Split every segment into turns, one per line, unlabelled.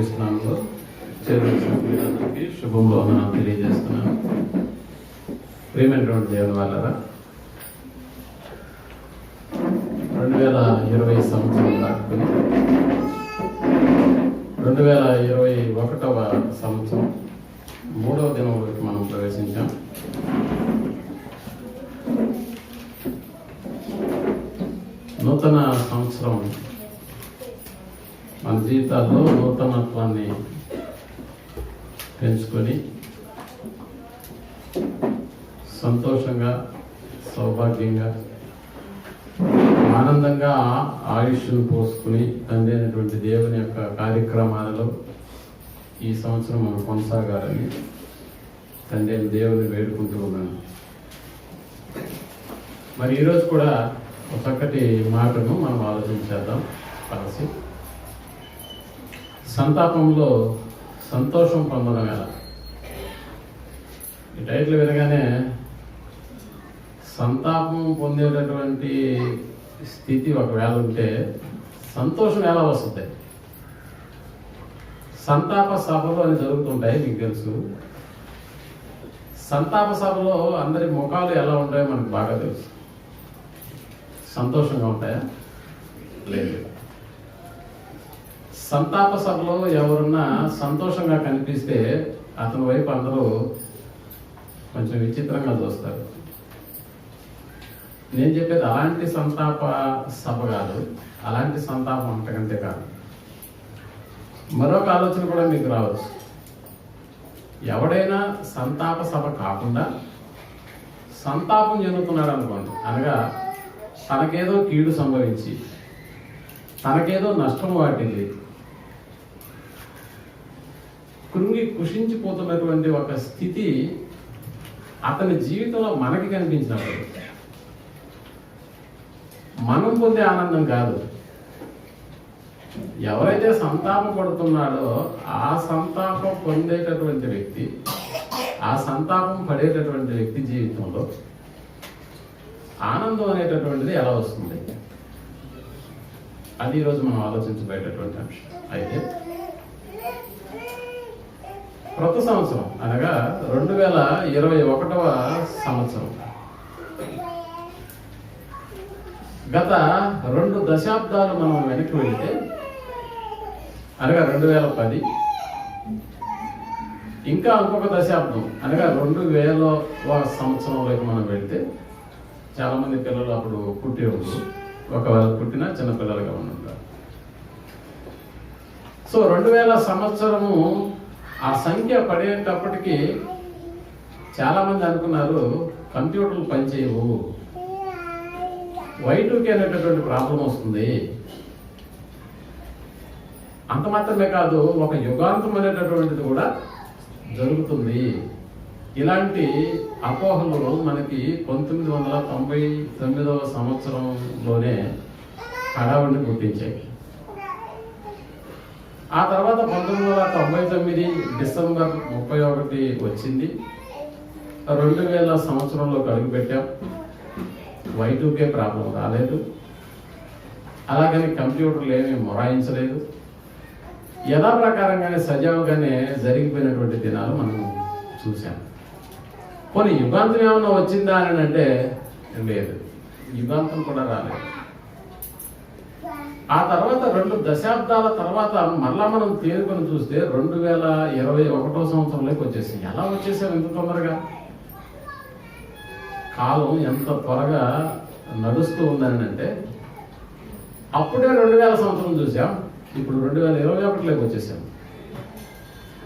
యేసుక్రీస్తు నామములో చేరువచ్చిన శుభంలో తెలియజేస్తున్నాను. ప్రియమైనటువంటి దేవుని వాళ్ళరా, 2020 సంవత్సరం దాటుకుని 2021వ సంవత్సరం 3వ దినంలోకి మనం ప్రవేశించాం. నూతన సంవత్సరం మన జీవితాల్లో నూతనత్వాన్ని పెంచుకొని సంతోషంగా, సౌభాగ్యంగా, ఆనందంగా ఆయుష్ను పోసుకుని తండ్రి అయినటువంటి దేవుని యొక్క కార్యక్రమాలలో ఈ సంవత్సరం మనం కొనసాగాలని తండ్రి అయిన దేవుని వేడుకుంటూ ఉన్నాను. మరి ఈరోజు కూడా ఒక చక్కటి మాటను మనం ఆలోచించేద్దాం కలిసి. సంతాపంలో సంతోషం పొందడం ఎలా? ఈ టైటిల్ వినగానే సంతాపం పొందేటటువంటి స్థితి ఒకవేళ ఉంటే సంతోషం ఎలా వస్తుంది? సంతాప సభలు అని జరుగుతుంటాయి, మీకు తెలుసు. సంతాప సభలో అందరి ముఖాలు ఎలా ఉంటాయో మనకు బాగా తెలుసు. సంతోషంగా ఉంటాయా? లేదు. సంతాప సభలో ఎవరన్నా సంతోషంగా కనిపిస్తే అతని వైపు అందరూ కొంచెం విచిత్రంగా చూస్తారు. నేను చెప్పేది అలాంటి సంతాప సభ కాదు, అలాంటి సంతాపం అంతకంటే కాదు. మరొక ఆలోచన కూడా మీకు రావచ్చు. ఎవడైనా సంతాప సభ కాకుండా సంతాపం చెందుతున్నాడు అనుకోండి, అనగా తనకేదో కీడు సంభవించి తనకేదో నష్టం వాటిల్లి కృంగి కుషించిపోతున్నటువంటి ఒక స్థితి అతని జీవితంలో మనకి కనిపించినప్పుడు మనం పొందే ఆనందం కాదు. ఎవరైతే సంతాపం పడుతున్నాడో ఆ సంతాపం పొందేటటువంటి వ్యక్తి, ఆ సంతాపం పడేటటువంటి వ్యక్తి జీవితంలో ఆనందం అనేటటువంటిది ఎలా వస్తుంది? అది ఈరోజు మనం ఆలోచించబోయేటటువంటి అంశం. అయితే కొత్త సంవత్సరం అనగా 2021వ సంవత్సరం గత 2 దశాబ్దాలు మనం వెనక్కి వెళితే, అనగా 2010, ఇంకా ఇంకొక దశాబ్దం అనగా 2000వ సంవత్సరంలోకి మనం వెళితే చాలా మంది పిల్లలు అప్పుడు పుట్టి ఉండరు, ఒకవేళ పుట్టినా చిన్నపిల్లలుగా ఉంటారు. సో 2000 సంవత్సరము ఆ సంఖ్య పడేటప్పటికీ చాలా మంది అనుకున్నారు కంప్యూటర్లు పనిచేయవు, Y2K అనేటటువంటి ప్రాబ్లం వస్తుంది. అంత మాత్రమే కాదు, ఒక యుగాంతం అనేటటువంటిది కూడా జరుగుతుంది. ఇలాంటి అపోహలు మనకి 1999వ సంవత్సరంలోనే హడావుడిని పుట్టించాయి. ఆ తర్వాత 1999 డిసెంబర్ 31 వచ్చింది. 2000 సంవత్సరంలోకి అడుగుపెట్టాం. Y2K ప్రాబ్లం రాలేదు, అలాగని కంప్యూటర్లు ఏమీ మొరాయించలేదు. యథాప్రకారంగానే సజావుగానే జరిగిపోయినటువంటి దినాలు మనం చూసాం. కొన్ని యుగాంతం ఏమన్నా వచ్చిందా అని అంటే లేదు, యుగాంతం కూడా రాలేదు. ఆ తర్వాత 2 దశాబ్దాల తర్వాత మళ్ళా మనం తేరుకొని చూస్తే 2021వ సంవత్సరంలోకి వచ్చేసింది. ఎలా వచ్చేసాం ఎంత తొందరగా? కాలం ఎంత త్వరగా నడుస్తూ ఉందని అంటే, అప్పుడే 2000 సంవత్సరం చూసాం, ఇప్పుడు 2021లోకి వచ్చేసాం.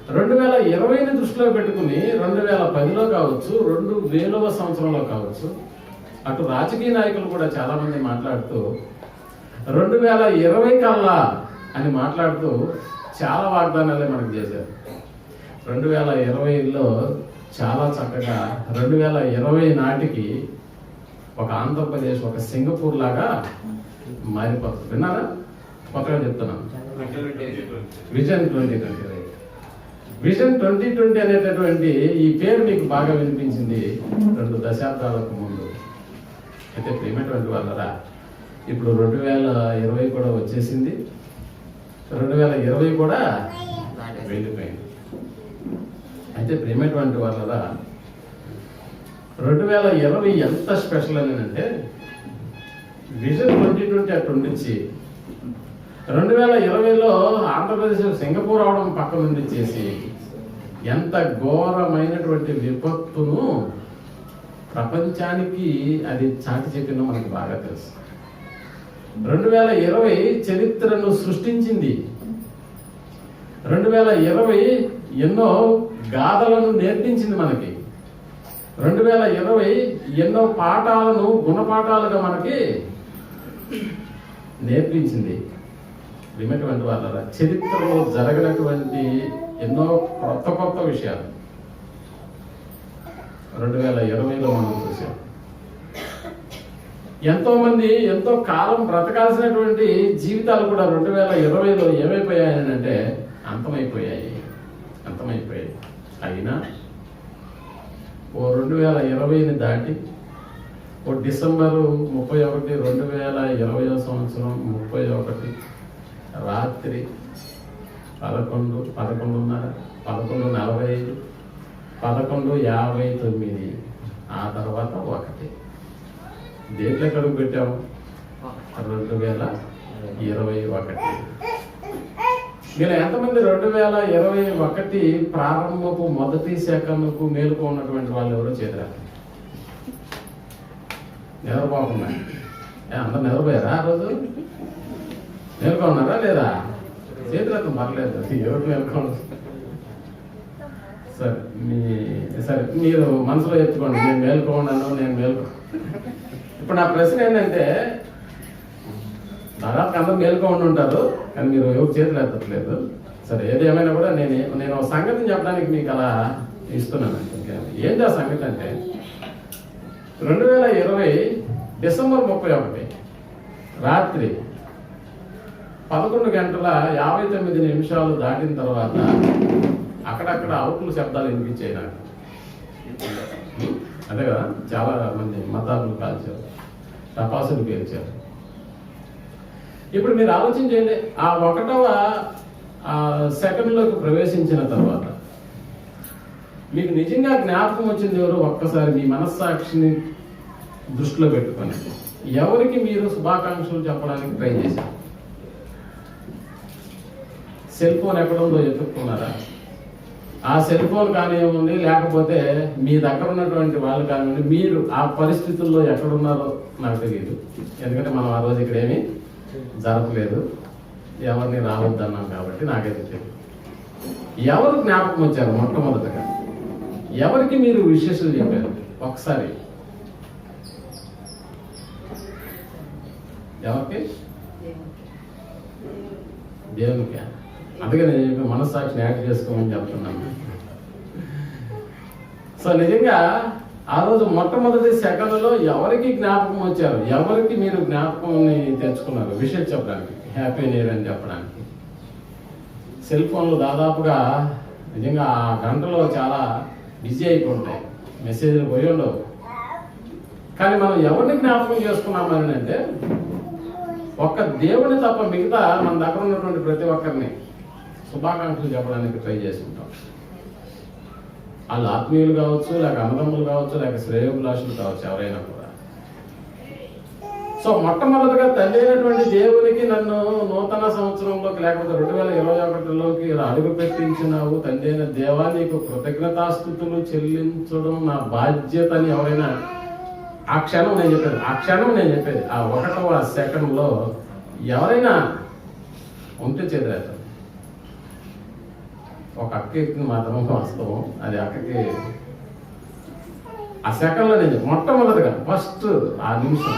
2020ని దృష్టిలో పెట్టుకుని 2010లో కావచ్చు, 2000వ సంవత్సరంలో కావచ్చు, అటు రాజకీయ నాయకులు కూడా చాలా మంది మాట్లాడుతూ 2020 కల్లా అని మాట్లాడుతూ చాలా వాగ్దానాలే మనకు చేశారు. 2020లో చాలా చక్కగా 2020 నాటికి ఒక ఆంధ్రప్రదేశ్, ఒక సింగపూర్ లాగా మారిపోతుంది. విన్నారా? కొత్తగా చెప్తున్నాను. విజన్ 2020. విజన్ 2020 అనేటటువంటి ఈ పేరు మీకు బాగా వినిపించింది 2 దశాబ్దాలకు ముందు. అయితే ప్రియమైనటువంటి వాళ్ళరా, ఇప్పుడు 2020 కూడా వచ్చేసింది. 2020 కూడా వెళ్ళిపోయింది. అయితే ప్రేమటువంటి వాళ్ళరా 2020 ఎంత స్పెషల్ అని అంటే విజన్ 2020 అటు నుంచి 2020లో ఆంధ్రప్రదేశ్ సింగపూర్ అవడం పక్క నుండి చేసి ఎంత ఘోరమైనటువంటి విపత్తును ప్రపంచానికి అది చాటి చెప్పిందో మనకు బాగా తెలుసు. 2020 చరిత్రను సృష్టించింది. 2020 ఎన్నో గాథలను నేర్పించింది మనకి. 2020 ఎన్నో పాఠాలను గుణపాఠాలుగా మనకి నేర్పించింది. విన్నటువంటి వాళ్ళ చరిత్రలో జరగనటువంటి ఎన్నో కొత్త విషయాలు 2020లో మనం చూసాం. ఎంతో మంది ఎంతో కాలం బ్రతకాల్సినటువంటి జీవితాలు కూడా 2020లో ఏమైపోయాయని అంటే అంతమైపోయాయి. అయినా ఓ 2020ని దాటి ఓ డిసెంబరు 31, 2020 సంవత్సరం 31 రాత్రి 11:30, 11:45, 11:59 ఆ తర్వాత 1 దేంట్లో కడుగు పెట్టాము 2021. మీరు ఎంతమంది 2021 ప్రారంభపు మొదటి సెకండ్కు మేలుకో ఉన్నటువంటి వాళ్ళు ఎవరో చేతురా నిద్రపోకుండా అందరు నిద్రపోయారా ఆ రోజు? మేలుకో ఉన్నారా లేదా? చేతులకు పర్లేదు, ఎవరు మేలుకో. సరే మీరు మనసులో ఎత్తుకోండి, నేను మేలుకో ఉన్నాను, నేను మేలుకో. ఇప్పుడు నా ప్రశ్న ఏంటంటే దాదాపు అందరూ మేలుకో ఉండి ఉంటారు, కానీ మీరు ఎవరు చేతులు ఎత్తట్లేదు. సరే ఏది ఏమైనా కూడా నేను ఒక సంగతిని చెప్పడానికి మీకు అలా ఇస్తున్నాను. ఏంటి ఆ సంగతి అంటే 2020 డిసెంబర్ 31 రాత్రి 11:59 దాటిన తర్వాత అక్కడక్కడ అవుట్ల శబ్దాలు వినిపించాయి నాకు. అదే కదా, చాలా మంది మతాలు కాల్చారు, టపాసులు పేల్చారు. ఇప్పుడు మీరు ఆలోచించండి, ఆ 1వ సెకండ్లోకి ప్రవేశించిన తర్వాత మీకు నిజంగా జ్ఞాపకం వచ్చింది ఎవరు? ఒక్కసారి మీ మనస్సాక్షిని దృష్టిలో పెట్టుకొని ఎవరికి మీరు శుభాకాంక్షలు చెప్పడానికి ట్రై చేశారు? సెల్ ఫోన్ ఎక్కడుందో ఎత్తుక్కున్నారా? ఆ సెల్ ఫోన్ కానివ్వండి, లేకపోతే మీ దగ్గర ఉన్నటువంటి వాళ్ళు కానివ్వండి, మీరు ఆ పరిస్థితుల్లో ఎక్కడున్నారో నాకు తెలియదు. ఎందుకంటే మనం ఆ రోజు ఇక్కడ ఏమీ జరపలేదు, ఎవరిని రావద్దన్నాం కాబట్టి నాకైతే తెలియదు. ఎవరు జ్ఞాపకం వచ్చారు మొట్టమొదటిగా? ఎవరికి మీరు విశేషాలు చెప్పారు? ఒకసారి ఎవరికి? దేవునికి. అందుకే నేను చెప్పి మనస్సాక్షిని యాడ్ చేసుకోమని చెప్తున్నాను. సో నిజంగా ఆ రోజు మొట్టమొదటి సెకండ్లో ఎవరికి జ్ఞాపకం వచ్చారు? ఎవరికి మీరు జ్ఞాపకం తెచ్చుకున్నారు విషయం చెప్పడానికి, హ్యాపీ న్యూ ఇయర్ అని చెప్పడానికి? సెల్ ఫోన్లు దాదాపుగా నిజంగా ఆ గంటలో చాలా బిజీ అయిపోతాయి, మెసేజ్లు పోయి ఉండవు. కానీ మనం ఎవరిని జ్ఞాపకం చేసుకున్నామని అంటే ఒక్క దేవుని తప్ప మిగతా మన దగ్గర ఉన్నటువంటి ప్రతి ఒక్కరిని శుభాకాంక్షలు చెప్పడానికి ట్రై చేసుకుంటాం. వాళ్ళు ఆత్మీయులు కావచ్చు, లేక అన్నదమ్ములు కావచ్చు, లేక శ్రేయోభిలాషులు కావచ్చు, ఎవరైనా కూడా. సో మొట్టమొదటిగా తండ్రి అయినటువంటి దేవునికి నన్ను నూతన సంవత్సరంలోకి లేకపోతే 2021లోకి అడుగు పెట్టించినావు తండ్రి అయిన దేవా, నీకు కృతజ్ఞతాస్తుతులు చెల్లించడం నా బాధ్యత అని ఎవరైనా ఆ క్షణం నేను చెప్పేది ఆ 1వ సెకండ్లో ఎవరైనా ఉంటే చేతులేస్తారు. ఒక అక్కకి మాత్రం వాస్తవం, అది అక్కకి ఆ సెకండ్లో నేను మొట్టమొదటిగా ఫస్ట్ ఆ నిమిషం.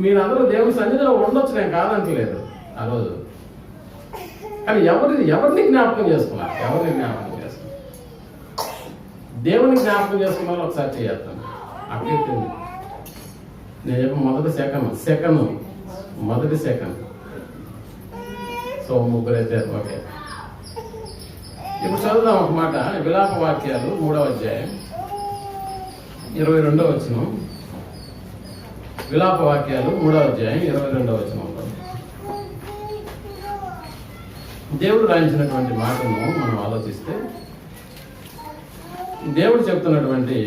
మీరందరూ దేవుని సన్నిధిలో ఉండొచ్చు, నేను కాదంటలేదు ఆ రోజు. కానీ ఎవరిని జ్ఞాపకం చేసుకున్నారు? దేవుని జ్ఞాపకం చేసుకున్నారు ఒకసారి చేస్తాను. అక్కడికి నేను చెప్పి మొదటి సెకండ్. So ముగ్గురైతే okay. ఇప్పుడు చదువుదాం ఒక మాట. విలాప వాక్యాలు 3వ అధ్యాయం 22వ వచనం. విలాప వాక్యాలు 3వ అధ్యాయం 22వ వచనం. దేవుడు రాయించినటువంటి మాటను మనం ఆలోచిస్తే, దేవుడు చెప్తున్నటువంటి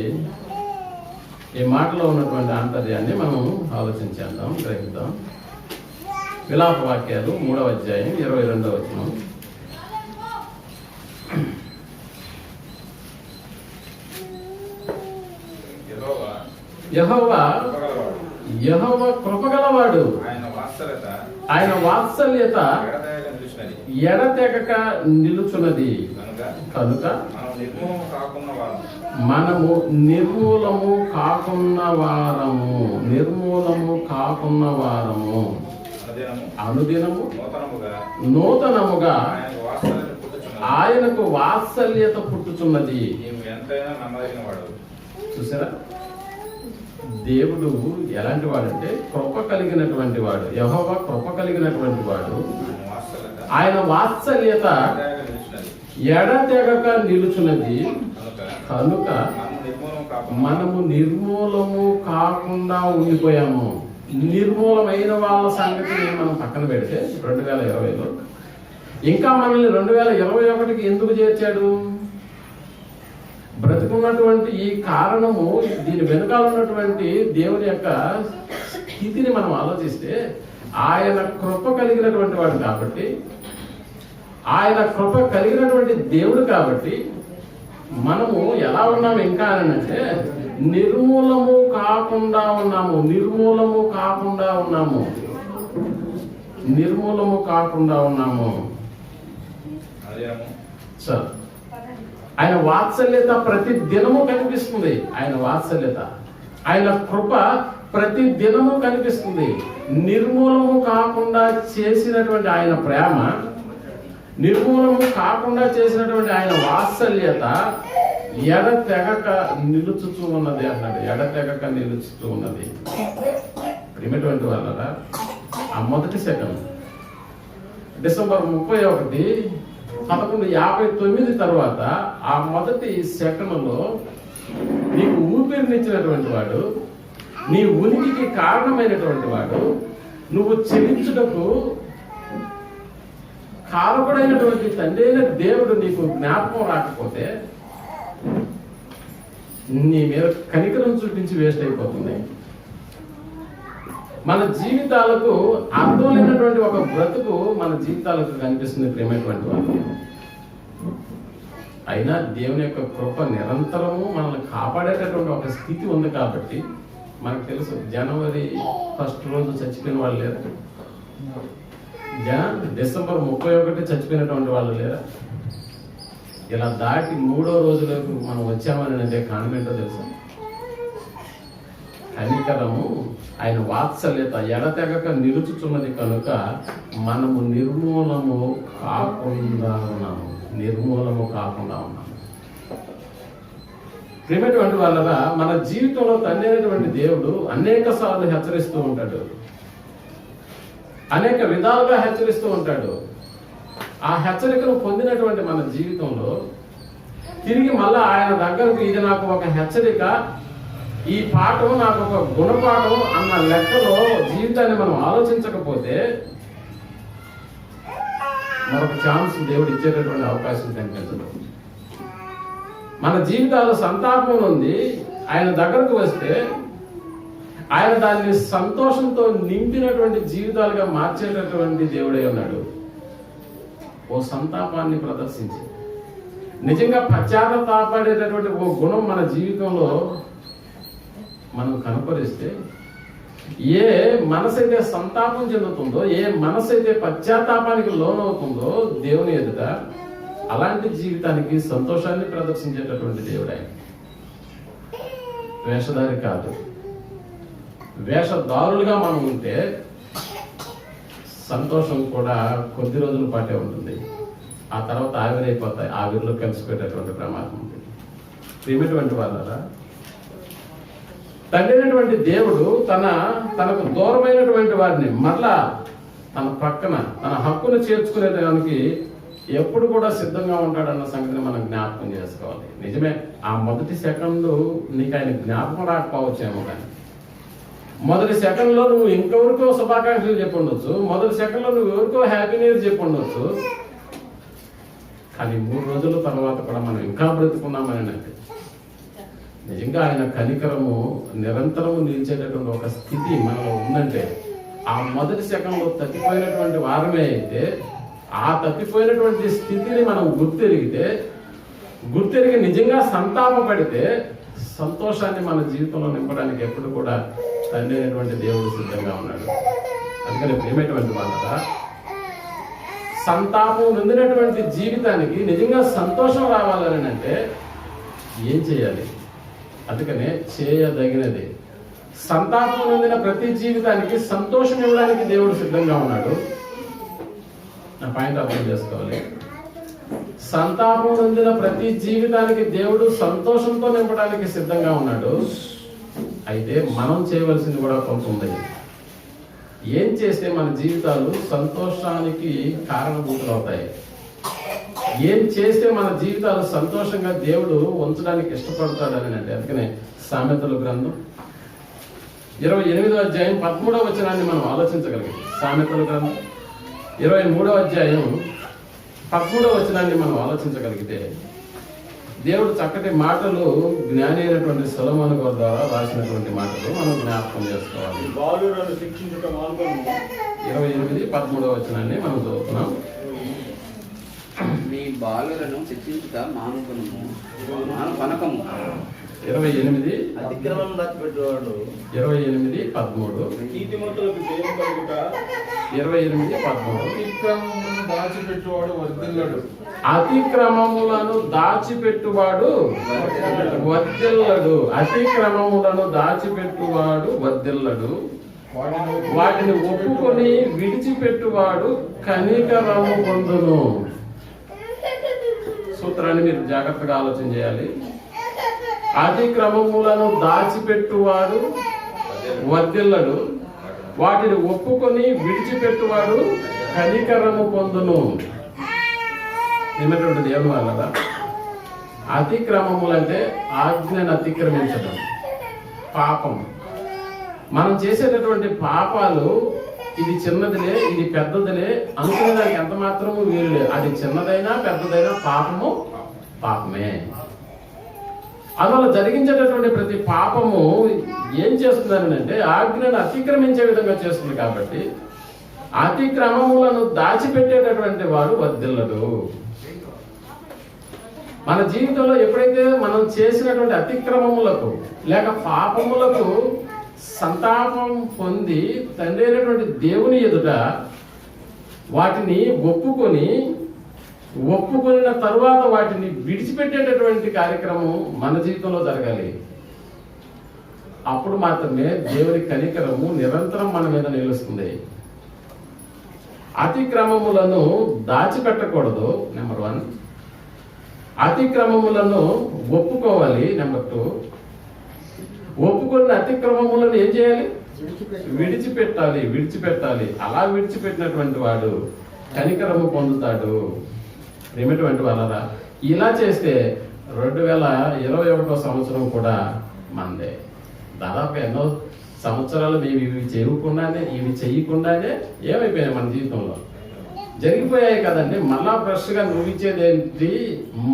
ఈ మాటలో ఉన్నటువంటి ఆంతర్యాన్ని మనం ఆలోచించేద్దాం, గ్రహిద్దాం. విలాప వాక్యాలు 3వ అధ్యాయం 22వ వచనం. యెహోవా కృపగలవాడు, ఆయన వాత్సల్యత ఎడతెగక నిలుచున్నది కనుక మనము నిర్మూలము కాకున్న వారము అనుదినము నూతనముగా ఆయనకు వాత్సల్యత పుట్టుచున్నది. చూసారా, దేవుడు ఎలాంటి వాడంటే కృప కలిగినటువంటి వాడు. యెహోవా కృప కలిగినటువంటి వాడు. ఆయన వాత్సల్యత ఎడతెగక నిలుచున్నది కనుక మనము నిర్మూలము కాకుండా ఉండిపోయాము. నిర్మూలమైన వాళ్ళ సంగతిని మనం పక్కన పెడితే 2020లో ఇంకా మనల్ని 2021కి ఎందుకు చేర్చాడు? బ్రతుకున్నటువంటి ఈ కారణము, దీని వెనుకాల ఉన్నటువంటి దేవుని యొక్క స్థితిని మనం ఆలోచిస్తే, ఆయన కృప కలిగినటువంటి వాడు కాబట్టి, ఆయన కృప కలిగినటువంటి దేవుడు కాబట్టి మనము ఎలా ఉన్నాము ఇంకా అని అంటే నిర్మూలము కాకుండా ఉన్నాము. సార్, ఆయన వాత్సల్యత ప్రతి దినము కనిపిస్తుంది. ఆయన కృప ప్రతి దినము కనిపిస్తుంది. నిర్మూలము కాకుండా చేసినటువంటి ఆయన ప్రేమ, నిర్మూలము కాకుండా చేసినటువంటి ఆయన వాత్సల్యత ఎడతెగక నిలుచుతూ ఉన్నది అన్నాడు. ఎడతెగక నిలుచుతూ ఉన్నది. ప్రియమైనటువంటి వాళ్ళరా, ఆ మొదటి సెకండ్ డిసెంబర్ 31, 1159 తర్వాత ఆ మొదటి సెకండ్లో నీకు ఊపిరినిచ్చినటువంటి వాడు, నీ ఉనికికి కారణమైనటువంటి వాడు, నువ్వు చెల్లించుటకు కారకుడైనటువంటి తండ్రి అయిన దేవుడు నీకు జ్ఞాపకం రాకపోతే నీ మీద కనికరం చూపించి వేస్ట్ అయిపోతుంది. మన జీవితాలకు అర్థం లేనటువంటి ఒక బ్రతుకు మన జీవితాలకు కనిపిస్తుంది. ప్రేమైనటువంటి వాళ్ళు, అయినా దేవుని యొక్క కృప నిరంతరము మనల్ని కాపాడేటటువంటి ఒక స్థితి ఉంది కాబట్టి మనకు తెలుసు. జనవరి 1 రోజు చచ్చిపోయిన వాళ్ళు లేరు, డిసెంబర్ 31 చచ్చిపోయినటువంటి వాళ్ళు లేరా? ఇలా దాటి 3వ రోజులకు మనం వచ్చామని అంటే కారణం ఏంటో తెలుసా? కనికరము, ఆయన వాత్సల్యత ఎడతెగక నిలుచుచున్నది కనుక మనము నిర్మూలము కాకుండా ఉన్నాము. ప్రియమైనటువంటి వాళ్ళరా, మన జీవితంలో తండ్రి అయినటువంటి దేవుడు అనేక సార్లు హెచ్చరిస్తూ ఉంటాడు, అనేక విధాలుగా హెచ్చరిస్తూ ఉంటాడు. ఆ హెచ్చరికను పొందినటువంటి మన జీవితంలో తిరిగి మళ్ళా ఆయన దగ్గరకు ఇది నాకు ఒక హెచ్చరిక, ఈ పాఠం నాకు ఒక గుణపాఠం అన్న లెక్కలో జీవితాన్ని మనం ఆలోచించకపోతే మరొక ఛాన్స్ దేవుడు ఇచ్చేటటువంటి అవకాశం కనిపించదు. మన జీవితాలు సంతాపం ఉంది, ఆయన దగ్గరకు వస్తే ఆయన దాన్ని సంతోషంతో నింపినటువంటి జీవితాలుగా మార్చేటటువంటి దేవుడై ఉన్నాడు. ఓ సంతాపాన్ని ప్రదర్శించి నిజంగా పశ్చాత్తాపడేటటువంటి ఓ గుణం మన జీవితంలో మనం కనపరిస్తే, ఏ మనసైతే సంతాపం చెందుతుందో, ఏ మనసైతే పశ్చాత్తాపానికి లోనవుతుందో దేవుని ఎదుట, అలాంటి జీవితానికి సంతోషాన్ని ప్రదర్శించేటటువంటి దేవుడు ఆయన. వేషధారి కాదు. వేషధారులుగా మనం ఉంటే సంతోషం కూడా కొద్ది రోజుల పాటే ఉంటుంది, ఆ తర్వాత ఆవిరైపోతాయి. ఆవిరిలో కలిసిపోయేటటువంటి ప్రమాదం ఉంది. ప్రియమైనటువంటి వాళ్ళరా, తండ్రి అయినటువంటి దేవుడు తనకు దూరమైనటువంటి వారిని మరలా తన పక్కన తన హక్కును చేర్చుకునేదానికి ఎప్పుడు కూడా సిద్ధంగా ఉంటాడన్న సంగతిని మనం జ్ఞాపకం చేసుకోవాలి. నిజమే, ఆ మొదటి సెకండ్ నీకు ఆయన జ్ఞాపకం రాకపోవచ్చేమో, కానీ మొదటి సెకండ్లో నువ్వు ఇంకెవరికో శుభాకాంక్షలు చెప్పి ఉండొచ్చు, మొదటి సెకండ్లో నువ్వు ఎవరికో హ్యాపీ న్యూ ఇయర్ చెప్పి ఉండొచ్చు, కానీ 3 రోజుల తర్వాత కూడా మనం ఇంకా బ్రతుకున్నామని అంటే నిజంగా ఆయన కనికరము నిరంతరము నిలిచేటటువంటి ఒక స్థితి మనలో ఉందంటే ఆ మొదటి సెకండ్లో తప్పిపోయినటువంటి వారమే అయితే ఆ తప్పిపోయినటువంటి స్థితిని మనం గుర్తెరిగి నిజంగా సంతాపపడితే సంతోషాన్ని మన జీవితంలో నింపడానికి ఎప్పుడు కూడా తండ్రి అయినటువంటి దేవుడు సిద్ధంగా ఉన్నాడు. అందుకని ప్రియమైనటువంటి వాళ్ళ సంతాపం నొందినటువంటి జీవితానికి నిజంగా సంతోషం రావాలని అంటే ఏం చేయాలి? అందుకనే చేయదగినది. సంతాపం నొందిన ప్రతి జీవితానికి సంతోషం ఇవ్వడానికి దేవుడు సిద్ధంగా ఉన్నాడు. నా పాయింట్ అర్థం చేసుకోవాలి. సంతాపం నొందిన ప్రతి జీవితానికి దేవుడు సంతోషంతో నింపడానికి సిద్ధంగా ఉన్నాడు. అయితే మనం చేయవలసింది కూడా కొంత ఉంది. ఏం చేస్తే మన జీవితాలు సంతోషానికి కారణభూతులు అవుతాయి? ఏం చేస్తే మన జీవితాలు సంతోషంగా దేవుడు ఉంచడానికి ఇష్టపడతాడని అంటే అందుకనే సామెతల గ్రంథం 28వ అధ్యాయం 13వ వచనాన్ని మనం ఆలోచించగలిగాం. సామెతల గ్రంథం 23వ అధ్యాయం 13వ వచనాన్ని మనం ఆలోచించగలిగితే దేవుడు చక్కటి మాటలు జ్ఞాని అయినటువంటి సొలొమోను గారి ద్వారా రాసినటువంటి మాటలు మనం జ్ఞాపకం చేసుకోవాలి. 28-13వ వచనాన్ని మనం చదువుతున్నాం.
మీ బాలులను శిక్షించుట మానుకొనుము, మానుకొనకము.
28
అతిక్రమం దాచిపెట్టేవాడు
28-13
నీతిమంతులకు జయం కలుగుట
28-13
అతిక్రమములను దాచిపెట్టేవాడు వర్ధిల్లడు.
అతిక్రమములను దాచిపెట్టువాడు వర్ధిల్లడు. అతిక్రమములను దాచిపెట్టువాడు వర్ధిల్లడు. వాటిని ఒప్పుకొని విడిచిపెట్టువాడు కనికరము పొందును. సూత్రాన్ని మీరు జాగ్రత్తగా ఆలోచన చేయాలి. అతిక్రమములను దాచిపెట్టువాడు వర్ధిల్లడు. వాటిని ఒప్పుకొని విడిచిపెట్టువాడు కనికరము పొందును. ఏమిటంటే దేవుని వల్ల అతిక్రమములంటే ఆజ్ఞను అతిక్రమించడం, పాపం. మనం చేసేటటువంటి పాపాలు ఇది చిన్నదిలే, ఇది పెద్దదిలే అనుకునేదానికి ఎంత మాత్రము వీలులే. అది చిన్నదైనా పెద్దదైనా పాపము పాపమే. అందువల్ల జరిగించేటటువంటి ప్రతి పాపము ఏం చేస్తుందని అంటే ఆజ్ఞను అతిక్రమించే విధంగా చేస్తుంది. కాబట్టి అతిక్రమములను దాచిపెట్టేటటువంటి వాడు వర్ధిల్లడు. మన జీవితంలో ఎప్పుడైతే మనం చేసినటువంటి అతిక్రమములకు లేక పాపములకు సంతాపం పొంది తండ్రి అయినటువంటి దేవుని ఎదుట వాటిని ఒప్పుకొనిన తరువాత వాటిని విడిచిపెట్టేటటువంటి కార్యక్రమం మన జీవితంలో జరగాలి. అప్పుడు మాత్రమే దేవుని కనికరము నిరంతరం మన మీద నిలుస్తుంది. అతిక్రమములను దాచిపెట్టకూడదు. నెంబర్ 1. అతిక్రమములను ఒప్పుకోవాలి. నెంబర్ 2. ఒప్పుకున్న అతిక్రమములను ఏం చేయాలి? విడిచిపెట్టాలి. అలా విడిచిపెట్టినటువంటి వాడు కనికరము పొందుతాడు. ఏమిటువంటి వాళ్ళరా ఇలా చేస్తే 2021వ సంవత్సరం కూడా మందే. దాదాపు ఎన్నో సంవత్సరాలు మేము ఇవి చేయకుండానే ఏమైపోయాయి మన జీవితంలో జరిగిపోయాయి కదండి. మళ్ళా ఫ్రెష్గా నువ్వు ఇచ్చేదేంటి?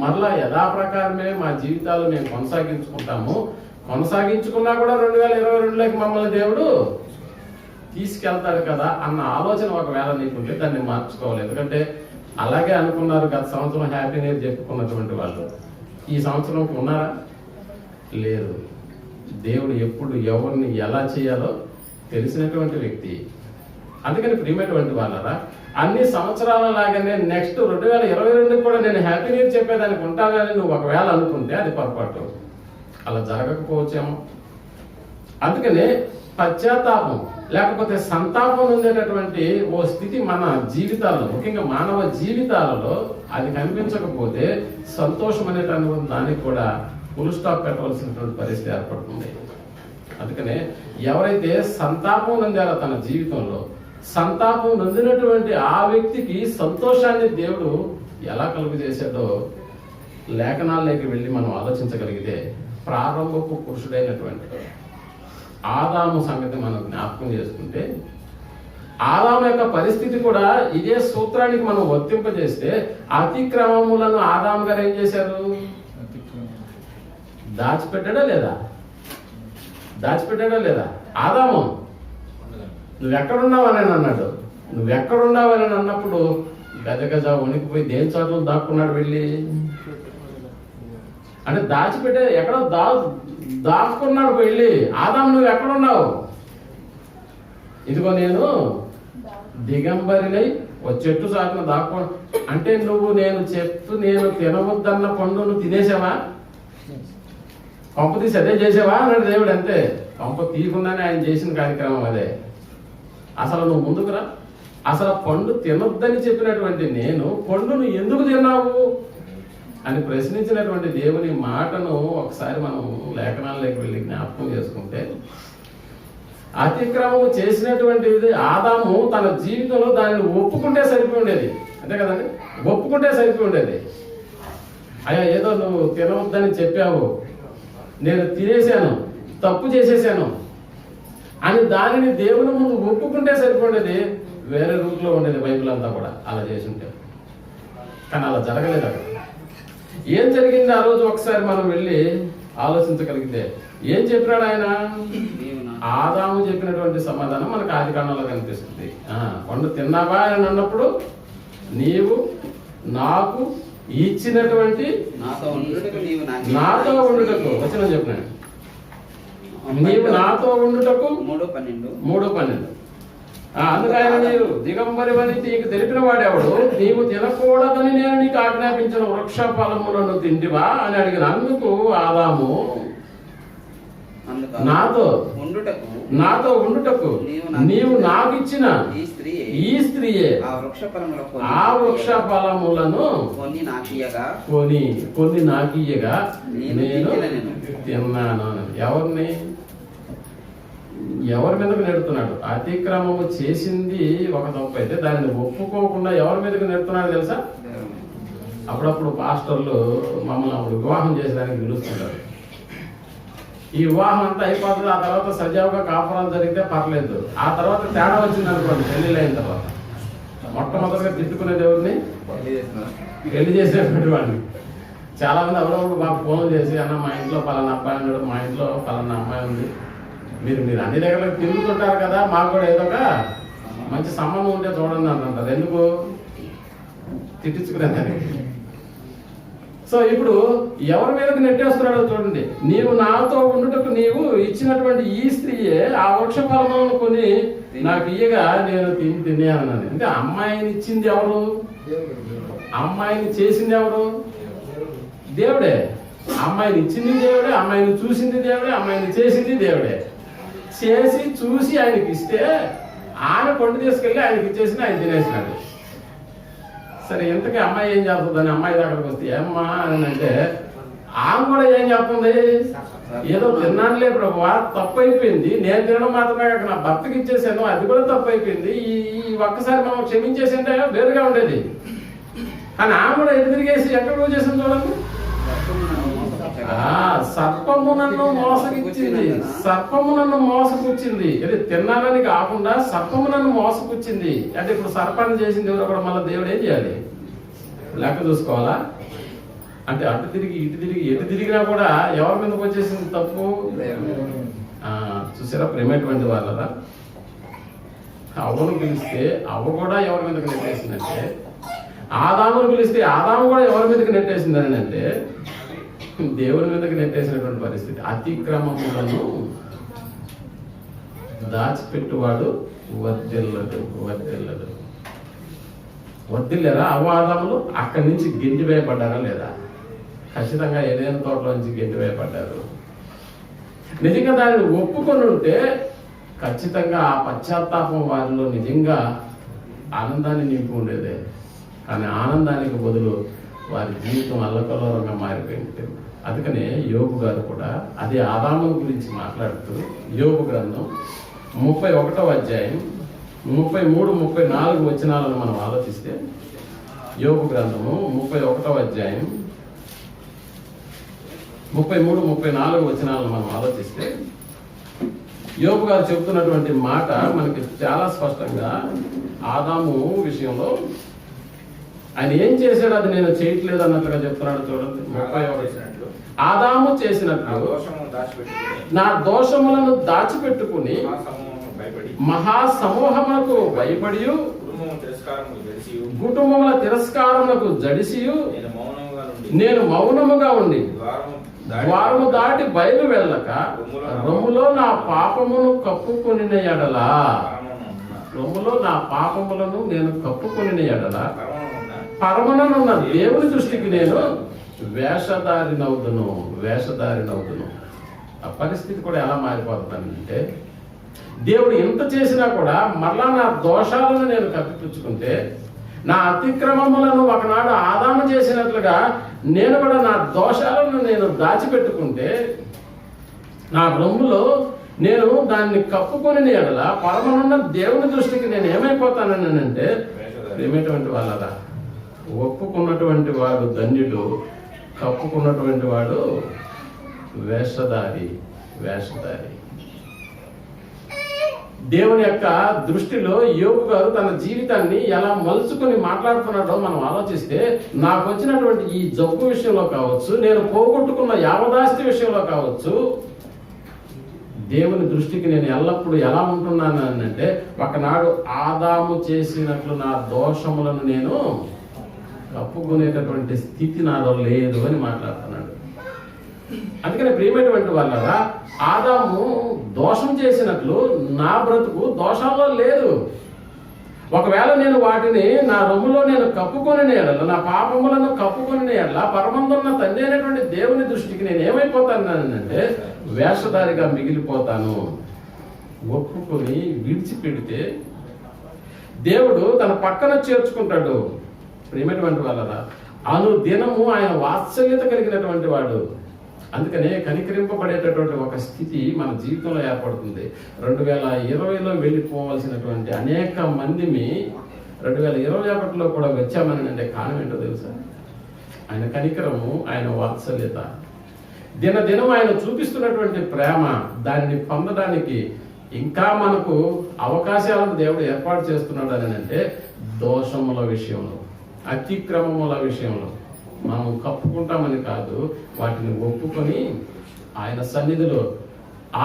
మళ్ళా యథాప్రకారమే మా జీవితాలు మేము కొనసాగించుకున్నా కూడా 2022లోకి మమ్మల్ని దేవుడు తీసుకెళ్తాడు కదా అన్న ఆలోచన ఒకవేళ నీకుంటే దాన్ని మార్చుకోవాలి. ఎందుకంటే అలాగే అనుకున్నారు గత సంవత్సరం హ్యాపీ న్యూ ఇయర్ చెప్పుకున్నటువంటి వాళ్ళు ఈ సంవత్సరం ఉన్నారా? లేదు. దేవుడు ఎప్పుడు ఎవరిని ఎలా చేయాలో తెలిసినటువంటి వ్యక్తి. అందుకని ప్రియమైనటువంటి వాళ్ళరా అన్ని సంవత్సరాల లాగానే నెక్స్ట్ 2022 కూడా నేను హ్యాపీ న్యూ ఇయర్ చెప్పేదానికి ఉంటానని నువ్వు ఒకవేళ అనుకుంటే అది పొరపాటు. అలా జరగకపోవచ్చేమో. అందుకనే పశ్చాత్తాపం లేకపోతే సంతాపం ఉండేటటువంటి ఓ స్థితి మన జీవితాల్లో ముఖ్యంగా మానవ జీవితాలలో అది కనిపించకపోతే సంతోషం అనేటటువంటి దానికి కూడా ఫుల్ స్టాప్ పెట్టవలసినటువంటి పరిస్థితి ఏర్పడుతుంది. అందుకనే ఎవరైతే సంతాపం నొందారో తన జీవితంలో సంతాపం నొందినటువంటి ఆ వ్యక్తికి సంతోషాన్ని దేవుడు ఎలా కలుగు చేశాడో లేఖనాల్లోకి వెళ్ళి మనం ఆలోచించగలిగితే ప్రారంభపు పురుషుడైనటువంటి ఆదాము సంగతి మనం జ్ఞాపకం చేసుకుంటే ఆదాము యొక్క పరిస్థితి కూడా ఇదే సూత్రానికి మనం వర్తింపజేస్తే అతిక్రమములను ఆదాము గారు ఏం చేశారు? దాచిపెట్టాడా లేదా? దాచిపెట్టాడా లేదా? ఆదాము నువ్వెక్కడున్నావని అన్నాడు. నువ్వెక్కడున్నావని అన్నప్పుడు గజ గజ వణికిపోయి దేని చోట్ల దాక్కున్నాడు వెళ్ళి? అంటే దాచిపెట్టే ఎక్కడో దాక్కున్నాడు వెళ్ళి. ఆదాము నువ్వు ఎక్కడున్నావు? ఇదిగో నేను దిగంబరినై ఓ చెట్టు సాగున దాక్కో. అంటే నేను తినవద్దన్న పండు నువ్వు తినేసావా? కొంప తీసి అదే చేసావా అన్నాడు దేవుడు. అంతే, కొంప తీయకుండానే ఆయన చేసిన కార్యక్రమం అదే. అసలు నువ్వు ముందుకురా. అసలు పండు తినొద్దని చెప్పినటువంటి నేను పండును ఎందుకు తిన్నావు అని ప్రశ్నించినటువంటి దేవుని మాటను ఒకసారి మనం లేఖనాల్లోకి వెళ్ళి జ్ఞాపకం చేసుకుంటే, అతిక్రమము చేసినటువంటిది ఆదాము తన జీవితంలో దాన్ని ఒప్పుకుంటే సరిపోయి ఉండేది. అంతే కదండి, ఒప్పుకుంటే సరిపోయి ఉండేది. అయ్యా ఏదో నువ్వు తినవద్దని చెప్పావు, నేను తినేశాను, తప్పు చేసేసాను అని దానిని దేవుని ముందు ఒప్పుకుంటే సరిపోండేది. వేరే రూట్లో ఉండేది బైబిల్ అంతా కూడా అలా చేసి ఉంటే. కానీ అలా జరగలేదు. అక్కడ ఏం జరిగింది ఆ రోజు ఒకసారి మనం వెళ్ళి ఆలోచించగలిగితే ఏం చెప్పినాడు ఆయన? ఆదాము చెప్పినటువంటి సమాధానం మనకు ఆది కాండంలో కనిపిస్తుంది. పండు తిన్నావా అని అన్నప్పుడు నీవు నాకు ఇచ్చినటువంటి నాతో ఉండుటకు వచనం చెప్పినాడు. నీవు నాతో ఉండుటకు 3:12 అందుకైనా నీవు దిగంబరివని నీకు తెలిపిన వాడెవడు? నీవు తినకూడదని నేను నీకు ఆజ్ఞాపించిన వృక్ష ఫలములను తింటివా అని అడిగిన. అందుకు ఆదాము నాతో ఉండుటకు నీవు నాకు ఇచ్చిన ఈ స్త్రీయే ఆ వృక్ష ఫలములను కొన్ని నాకియ్యగా నేను తిన్నాను. ఎవరి మీదకు నెడుతున్నాడు? అతిక్రమము చేసింది ఒక తప్పు అయితే దానిని ఒప్పుకోకుండా ఎవరి మీదకు నెడుతున్నాడు తెలుసా? అప్పుడప్పుడు పాస్టర్లు మమ్మల్ని అప్పుడు వివాహం చేసేదానికి పిలుస్తున్నారు. ఈ వివాహం అంతా అయిపోతుంది, ఆ తర్వాత సజావుగా కాపురాలు జరిగితే పర్లేదు. ఆ తర్వాత తేడా వచ్చింది అనుకోండి, పెళ్లిళ్ళు అయిన తర్వాత మొట్టమొదటిగా తిట్టుకునేది ఎవరిని? పెళ్లి చేసేటువంటి వాడిని. చాలా మంది ఎవరో మాకు ఫోన్లు చేసి, అన్న మా ఇంట్లో పలానా అబ్బాయి ఉన్నాడు, మా ఇంట్లో పలానా అమ్మాయి ఉంది, మీరు అన్ని దగ్గరకు తిరుగుతుంటారు కదా, మాకు కూడా ఏదో ఒక మంచి సంబంధం ఉంటే చూడండి అని అంటారు. ఎందుకు? తిట్టించుకునేదానికి. సో ఇప్పుడు ఎవరి మీదకి నెట్టేస్తున్నాడో చూడండి. నీవు నాతో ఉండుటకు నీవు ఇచ్చినటువంటి ఈ స్త్రీయే ఆ వృక్ష ఫలములను కొని నాకు ఇయ్యగా నేను తిన్నాను. అంటే అమ్మాయిని ఇచ్చింది ఎవరు? అమ్మాయిని చేసింది ఎవరు? దేవుడే. అమ్మాయిని ఇచ్చింది దేవుడే, అమ్మాయిని చూసింది దేవుడే, అమ్మాయిని చేసింది దేవుడే. చేసి చూసి ఆయనకి ఇస్తే ఆమె పండు తీసుకెళ్ళి ఆయనకి ఇచ్చేసి ఆయన తినేసినాడు. సరే, ఇంతకీ అమ్మాయి ఏం చేస్తుందని అమ్మాయి దగ్గరకు వస్తే ఏమ్మా అని అంటే ఆమె కూడా ఏం చెప్తుంది? ఏదో తిన్నానులే ప్రభువా, తప్పు అయిపోయింది, నేను తినడం మాత్రమే కాక నా భర్తకి ఇచ్చేసాను, అది కూడా తప్పు అయిపోయింది, ఈ ఒక్కసారి మనం క్షమించేసి అంటే వేరుగా ఉండేది. కానీ ఆమె కూడా ఎటు తిరిగేసి ఎక్కడ చేసింది చూడండి. సర్పము నన్ను మోసగిచ్చింది, సర్పము నన్ను మోసపుచ్చింది. ఇది తిన్నానని కాకుండా సర్పము నన్ను మోసపుచ్చింది. అంటే ఇప్పుడు సర్పాన్ని చేసింది ఎవరో కూడా మళ్ళీ దేవుడు ఏం చేయాలి? లెక్క చూసుకోవాలా? అంటే అటు తిరిగి ఇటు తిరిగి ఎటు తిరిగినా కూడా ఎవరి మీదకి వచ్చేసింది తప్పు? చూసారా ప్రేమటువంటి వాళ్ళరా? అవ్వను పిలిస్తే అవ్వ కూడా ఎవరి మీదకి నెట్టేసిందంటే, ఆదామును పిలిస్తే ఆదాము కూడా ఎవరి మీదకి నెట్టేసిందని అంటే దేవుని మీదకి నెట్టేసినటువంటి పరిస్థితి. అతిక్రమములను దాచిపెట్టువాడు వర్ధిల్లరా? అవాదములు అక్కడి నుంచి గెంటి వేయబడ్డారా లేదా? ఖచ్చితంగా ఏదైనా తోటలో నుంచి గెంటి వేయబడ్డారు. నిజంగా దానిని ఒప్పుకొని ఉంటే ఖచ్చితంగా ఆ పశ్చాత్తాపం వారిలో నిజంగా ఆనందాన్ని నింపి ఉండేదే. కానీ ఆనందానికి బదులు వారి జీవితం అల్లకల్లోలంగా మారిపోయింది. అందుకనే యోబు గారు కూడా అదే ఆదాము గురించి మాట్లాడుతూ యోబు గ్రంథం 31వ అధ్యాయం 33, 34 వచనాలను మనం ఆలోచిస్తే, యోబు గ్రంథము 31వ అధ్యాయం 33, 34 వచనాలను మనం ఆలోచిస్తే యోబు గారు చెబుతున్నటువంటి మాట మనకి చాలా స్పష్టంగా ఆదాము విషయంలో ఆయన ఏం చేశాడు అది నేను చేయట్లేదు అన్నట్లుగా చెప్తున్నాడు. చూడండి 31. ఆదాము చేసినట్లు నా దోషములను దాచిపెట్టుకుని మహాసమూహములకు భయపడి కుటుంబముల తిరస్కారములకు జడిసి నేను మౌనముగా ఉండి ద్వారము దాటి బయలు వెళ్ళక రొమ్ములో నా పాపమును కప్పుకొని ఎడలా రొమ్ములో నా పాపములను నేను కప్పుకొని ఎడలా పరమననున్న దేవుని దృష్టికి నేను వేషధారినవుదును. ఆ పరిస్థితి కూడా ఎలా మారిపోతుందంటే దేవుడు ఎంత చేసినా కూడా మరలా నా దోషాలను నేను కప్పిపుచ్చుకుంటే, నా అతిక్రమములను ఒకనాడు ఆదాము చేసినట్లుగా నేను కూడా నా దోషాలను నేను దాచిపెట్టుకుంటే, నా రొమ్ములో నేను దాన్ని కప్పుకొని ఎడల పరమనున్న దేవుని దృష్టికి నేను ఏమైపోతానని అంటే, ఏమైనటువంటి వాళ్ళరా ఒప్పుకున్నటువంటి వాడు ధన్యుడు, కప్పుకున్నటువంటి వాడు వేషధారి. దేవుని యొక్క దృష్టిలో యోబు గారు తన జీవితాన్ని ఎలా మలుచుకొని మాట్లాడుతున్నాడో మనం ఆలోచిస్తే, నాకు వచ్చినటువంటి ఈ జబ్బు విషయంలో కావచ్చు, నేను పోగొట్టుకున్న యావదాస్తి విషయంలో కావచ్చు, దేవుని దృష్టికి నేను ఎల్లప్పుడూ ఎలా ఉంటున్నాను అంటే, ఒకనాడు ఆదాము చేసినట్లు నా దోషములను నేను కప్పుకునేటటువంటి స్థితి నాలో లేదు అని మాట్లాడుతున్నాడు. అందుకని ప్రియమైనటువంటి వాళ్ళరా, ఆదాము దోషం చేసినట్లు నా బ్రతుకు దోషాల్లో లేదు. ఒకవేళ నేను వాటిని నా రొమ్ములో నేను కప్పుకొని ఎడల, నా పాపములను కప్పుకొని ఎడల పరమందున్న తండ్రి అయినటువంటి దేవుని దృష్టికి నేను ఏమైపోతానంటే వేషధారిగా మిగిలిపోతాను. ఒప్పుకొని విడిచిపెడితే దేవుడు తన పక్కన చేర్చుకుంటాడు. ప్రియమైనటువంటి వాళ్ళరా, అనుదినము ఆయన వాత్సల్యత కలిగినటువంటి వాడు. అందుకనే కనికరింపబడేటటువంటి ఒక స్థితి మన జీవితంలో ఏర్పడుతుంది. 2020లో వెళ్ళిపోవాల్సినటువంటి అనేక మందిని 2021లో కూడా వచ్చామని అంటే కారణం ఏంటో తెలుసా? ఆయన కనికరము, ఆయన వాత్సల్యత, దినదినం ఆయన చూపిస్తున్నటువంటి ప్రేమ. దానిని పొందడానికి ఇంకా మనకు అవకాశాలను దేవుడు ఏర్పాటు చేస్తున్నాడు అని అంటే, దోషముల విషయంలో, అతిక్రమముల విషయంలో మనం కప్పుకుంటామని కాదు, వాటిని ఒప్పుకొని ఆయన సన్నిధిలో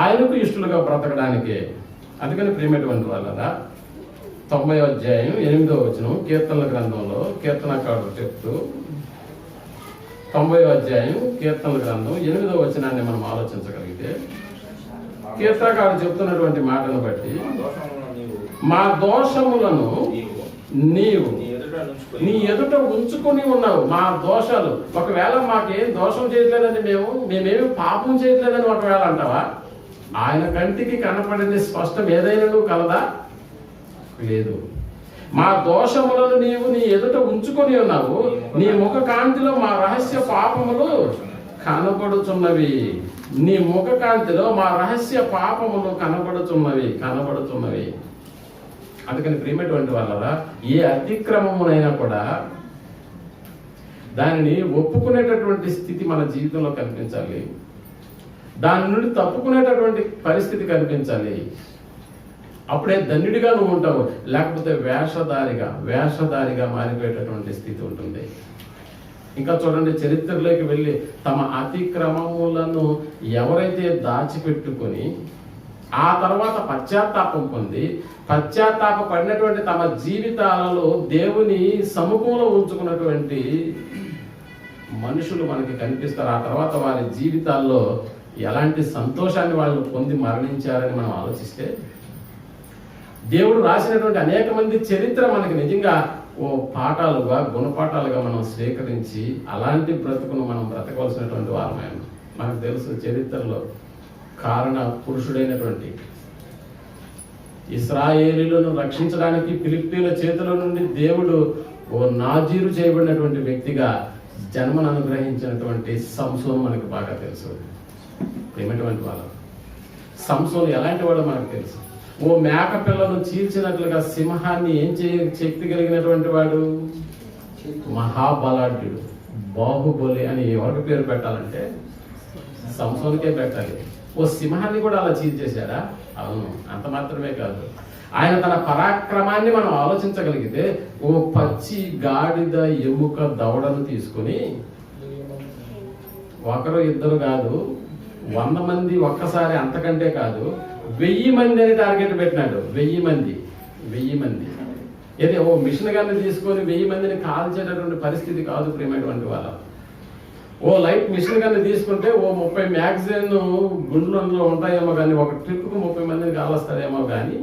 ఆయనకు ఇష్టలుగా బ్రతకడానికే. అందుకని ప్రియమైనటువంటి వాళ్ళరా, 90వ అధ్యాయం 8వ వచనం కీర్తనల గ్రంథంలో కీర్తనకారుడు చెప్తూ, 90వ అధ్యాయం కీర్తనల గ్రంథం 8వ వచనాన్ని మనం ఆలోచించగలిగితే, కీర్తనకారుడు చెప్తున్నటువంటి మాటను బట్టి, మా దోషములను నీవు నీ ఎదుట ఉంచుకొని ఉన్నావు. మా దోషాలు, ఒకవేళ మాకేం దోషం చేయట్లేదంటే మేమేమి పాపం చేయట్లేదని ఒకవేళ అంటావా? ఆయన కంటికి కనపడింది స్పష్టం ఏదైనా నువ్వు కలదా? లేదు. మా దోషములను నీవు నీ ఎదుట ఉంచుకొని ఉన్నావు. నీ ముఖ కాంతిలో మా రహస్య పాపములు కనబడుచున్నవి. నీ ముఖ కాంతిలో మా రహస్య పాపములు కనబడుచున్నవి. అందుకని ప్రియమైనటువంటి వాళ్ళరా, ఏ అతిక్రమమునైనా కూడా దానిని ఒప్పుకునేటటువంటి స్థితి మన జీవితంలో కనిపించాలి. దాని నుండి తప్పుకునేటటువంటి పరిస్థితి కనిపించాలి. అప్పుడే ధన్యుడిగా నువ్వు ఉంటావు. లేకపోతే వేషధారిగా మారిపోయేటటువంటి స్థితి ఉంటుంది. ఇంకా చూడండి, చరిత్రలోకి వెళ్ళి తమ అతిక్రమములను ఎవరైతే దాచిపెట్టుకొని ఆ తర్వాత పశ్చాత్తాపం పొంది, పశ్చాత్తాప పడినటువంటి తమ జీవితాలలో దేవుని సముఖంలో ఉంచుకున్నటువంటి మనుషులు మనకి కనిపిస్తారు. ఆ తర్వాత వారి జీవితాల్లో ఎలాంటి సంతోషాన్ని వాళ్ళు పొంది మరణించారని మనం ఆలోచిస్తే, దేవుడు రాసినటువంటి అనేక మంది చరిత్ర మనకి నిజంగా ఓ పాఠాలుగా, గుణపాఠాలుగా మనం స్వీకరించి అలాంటి బ్రతుకును మనం బ్రతకవలసినటువంటి వారమే. మనకు తెలుసు, చరిత్రలో కారణ పురుషుడైనటువంటి ఇశ్రాయేలీయులను రక్షించడానికి ఫిలిష్తీయుల చేతుల నుండి దేవుడు ఓ నాజీరు చేయబడినటువంటి వ్యక్తిగా జన్మను అనుగ్రహించినటువంటి సంసోను మనకు బాగా తెలుసు. ఏమైనటువంటి వాళ్ళు సంసోను ఎలాంటి వాడో మనకు తెలుసు. ఓ మేక పిల్లను చీల్చినట్లుగా సింహాన్ని ఏం శక్తి కలిగినటువంటి వాడు, మహాబలాఢ్యుడు, బాహుబలి అని ఎవరికి పేరు పెట్టాలంటే సంసోనికే పెట్టాలి. ఓ సింహాన్ని కూడా అలా చీల్చేశాడా? అవును. అంత మాత్రమే కాదు, ఆయన తన పరాక్రమాన్ని మనం ఆలోచించగలిగితే ఓ పచ్చి గాడిద ఎముక దవడను తీసుకుని ఒకరు ఇద్దరు కాదు, 100 మంది ఒక్కసారి, అంతకంటే కాదు 1000 మంది అని టార్గెట్ పెట్టినాడు. 1000 మంది. ఇది ఓ మిషన్ గన్ను తీసుకొని 1000 మందిని కాల్చేటటువంటి పరిస్థితి కాదు ప్రియమైనటువంటి వాళ్ళ. ఓ లైట్ మిషన్ గన్ను తీసుకుంటే ఓ 30 మ్యాగజైన్ గుండ్లలో ఉంటాయేమో కానీ ఒక ట్రిప్కు 30 మందిని కాలుస్తారేమో కానీ,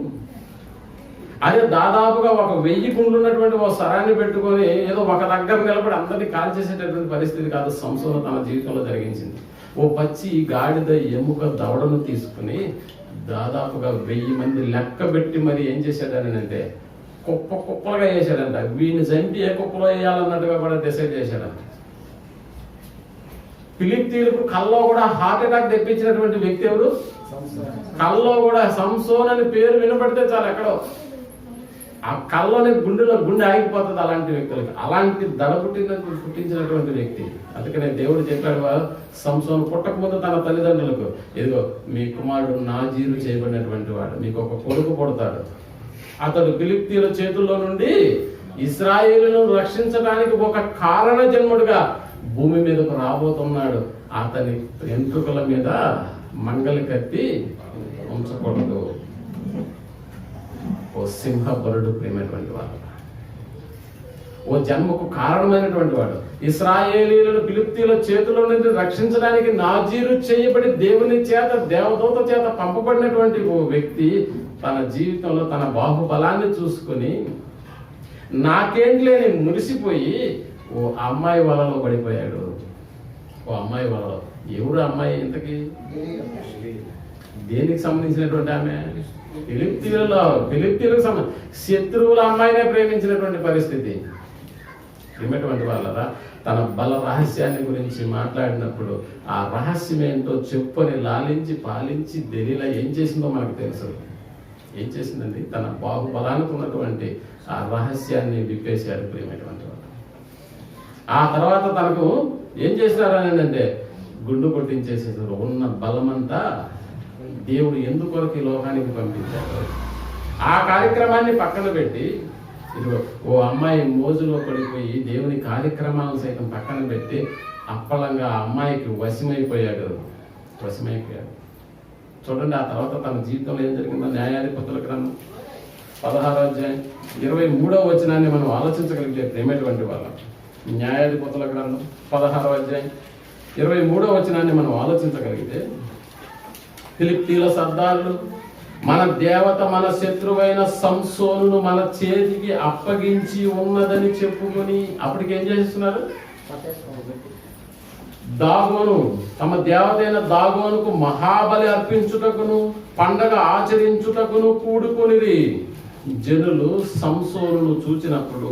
అదే దాదాపుగా ఒక 1000 గుండ్లు ఉన్నటువంటి ఓ సరాన్ని పెట్టుకొని ఏదో ఒక దగ్గర నిలబడి అందరినీ కాల్చేసేటటువంటి పరిస్థితి కాదు సంసోను తన జీవితంలో జరిగించింది. ఓ పచ్చి గాడిద ఎముక దవడను తీసుకుని దాదాపుగా 1000 మంది లెక్క పెట్టి మరి ఏం చేశాడని అంటే కుప్పలుగా వేసాడంట. వీడిని చంపి ఏ కుప్పలో వేయాలన్నట్టుగా కూడా డిసైడ్ చేశాడంట. ఫిలిష్తీయులకు కల్లో కూడా హార్ట్ అటాక్ తెప్పించినటువంటి వ్యక్తి ఎవరు? కల్లో కూడా సంసోన్ అని పేరు వినపడితే చాలు ఎక్కడో ఆ కల్లోనే గుండె ఆగిపోతుంది అలాంటి వ్యక్తులకి. అలాంటి దడ పుట్టించినటువంటి వ్యక్తి. అందుకనే దేవుడు చెప్పాడు, సంసోను పుట్టక ముందు తన తల్లిదండ్రులకు, ఇదిగో మీ కుమారుడు నాజీరు చేయబడినటువంటి వాడు, మీకు ఒక కొడుకు పుడతాడు, అతడు ఫిలిష్తీయుల చేతుల్లో నుండి ఇశ్రాయేలును రక్షించడానికి ఒక కారణ జన్ముడుగా భూమి మీదకు రాబోతున్నాడు, అతని వెంట్రుకల మీద మంగలి కత్తి ఉంచకూడదు. ఓ సింహబలుడు ప్రేమైనటువంటి వాడు, ఓ జన్మకు కారణమైనటువంటి వాడు, ఇశ్రాయేలీయులను ఫిలిష్తీయుల చేతుల నుండి రక్షించడానికి నాజీరు చేయబడి దేవుని చేత దేవదూత చేత పంపబడినటువంటి ఓ వ్యక్తి తన జీవితంలో తన బాహుబలాన్ని చూసుకుని నాకేంట్లేని మురిసిపోయి ఓ అమ్మాయి వలలో పడిపోయాడు. ఓ అమ్మాయి వలలో. ఎవరు అమ్మాయి ఇంతకి? దేనికి సంబంధించినటువంటి ఆమె? ఫిలిష్తీయులకు శత్రువుల అమ్మాయినే ప్రేమించినటువంటి పరిస్థితి. ఏమిటువంటి వాళ్ళరా తన బల రహస్యాన్ని గురించి మాట్లాడినప్పుడు ఆ రహస్యం ఏంటో చెప్పుని లాలించి పాలించి దెలీలా ఏం చేసిందో మనకు తెలుసు. ఏం చేసిందండి? తన బాహుబలానికి ఉన్నటువంటి ఆ రహస్యాన్ని విప్పేశారు ప్రియమైనటువంటి వాళ్ళు. ఆ తర్వాత తనకు ఏం చేసినారు అని అంటే గుండు కొట్టించేసేసారు. ఉన్న బలమంతా దేవుడు ఎందుకొరకు ఈ లోకానికి పంపించాడు. ఆ కార్యక్రమాన్ని పక్కన పెట్టి ఇదిగో ఓ అమ్మాయి మోజులో పడిపోయి దేవుని కార్యక్రమాలను సైతం పక్కన పెట్టి అప్పలంగా ఆ అమ్మాయికి వశమైపోయాడు. చూడండి ఆ తర్వాత తన జీవితంలో ఏం జరిగిందో. న్యాయాధిపతుల గ్రంథం 16వ అధ్యాయం 23వ వచనాన్ని మనం ఆలోచించగలిగితే ప్రేమటువంటి వాళ్ళం. న్యాయాధిపతుల గ్రంథం 16వ అధ్యాయం 23వ వచనాన్ని మనం ఆలోచించగలిగితే, ఫిలిష్తీయుల సర్దారులు మన దేవత మన శత్రువైన సంసోనును మన చేతికి అప్పగించి ఉన్నదని చెప్పుకొని అప్పటికి ఏం చేస్తున్నారు? దాగోను తమ దేవతైన దాగోనుకు మహాబలి అర్పించుటకును పండగ ఆచరించుటకును కూడుకొనిరి. జనులు సంసోనును చూచినప్పుడు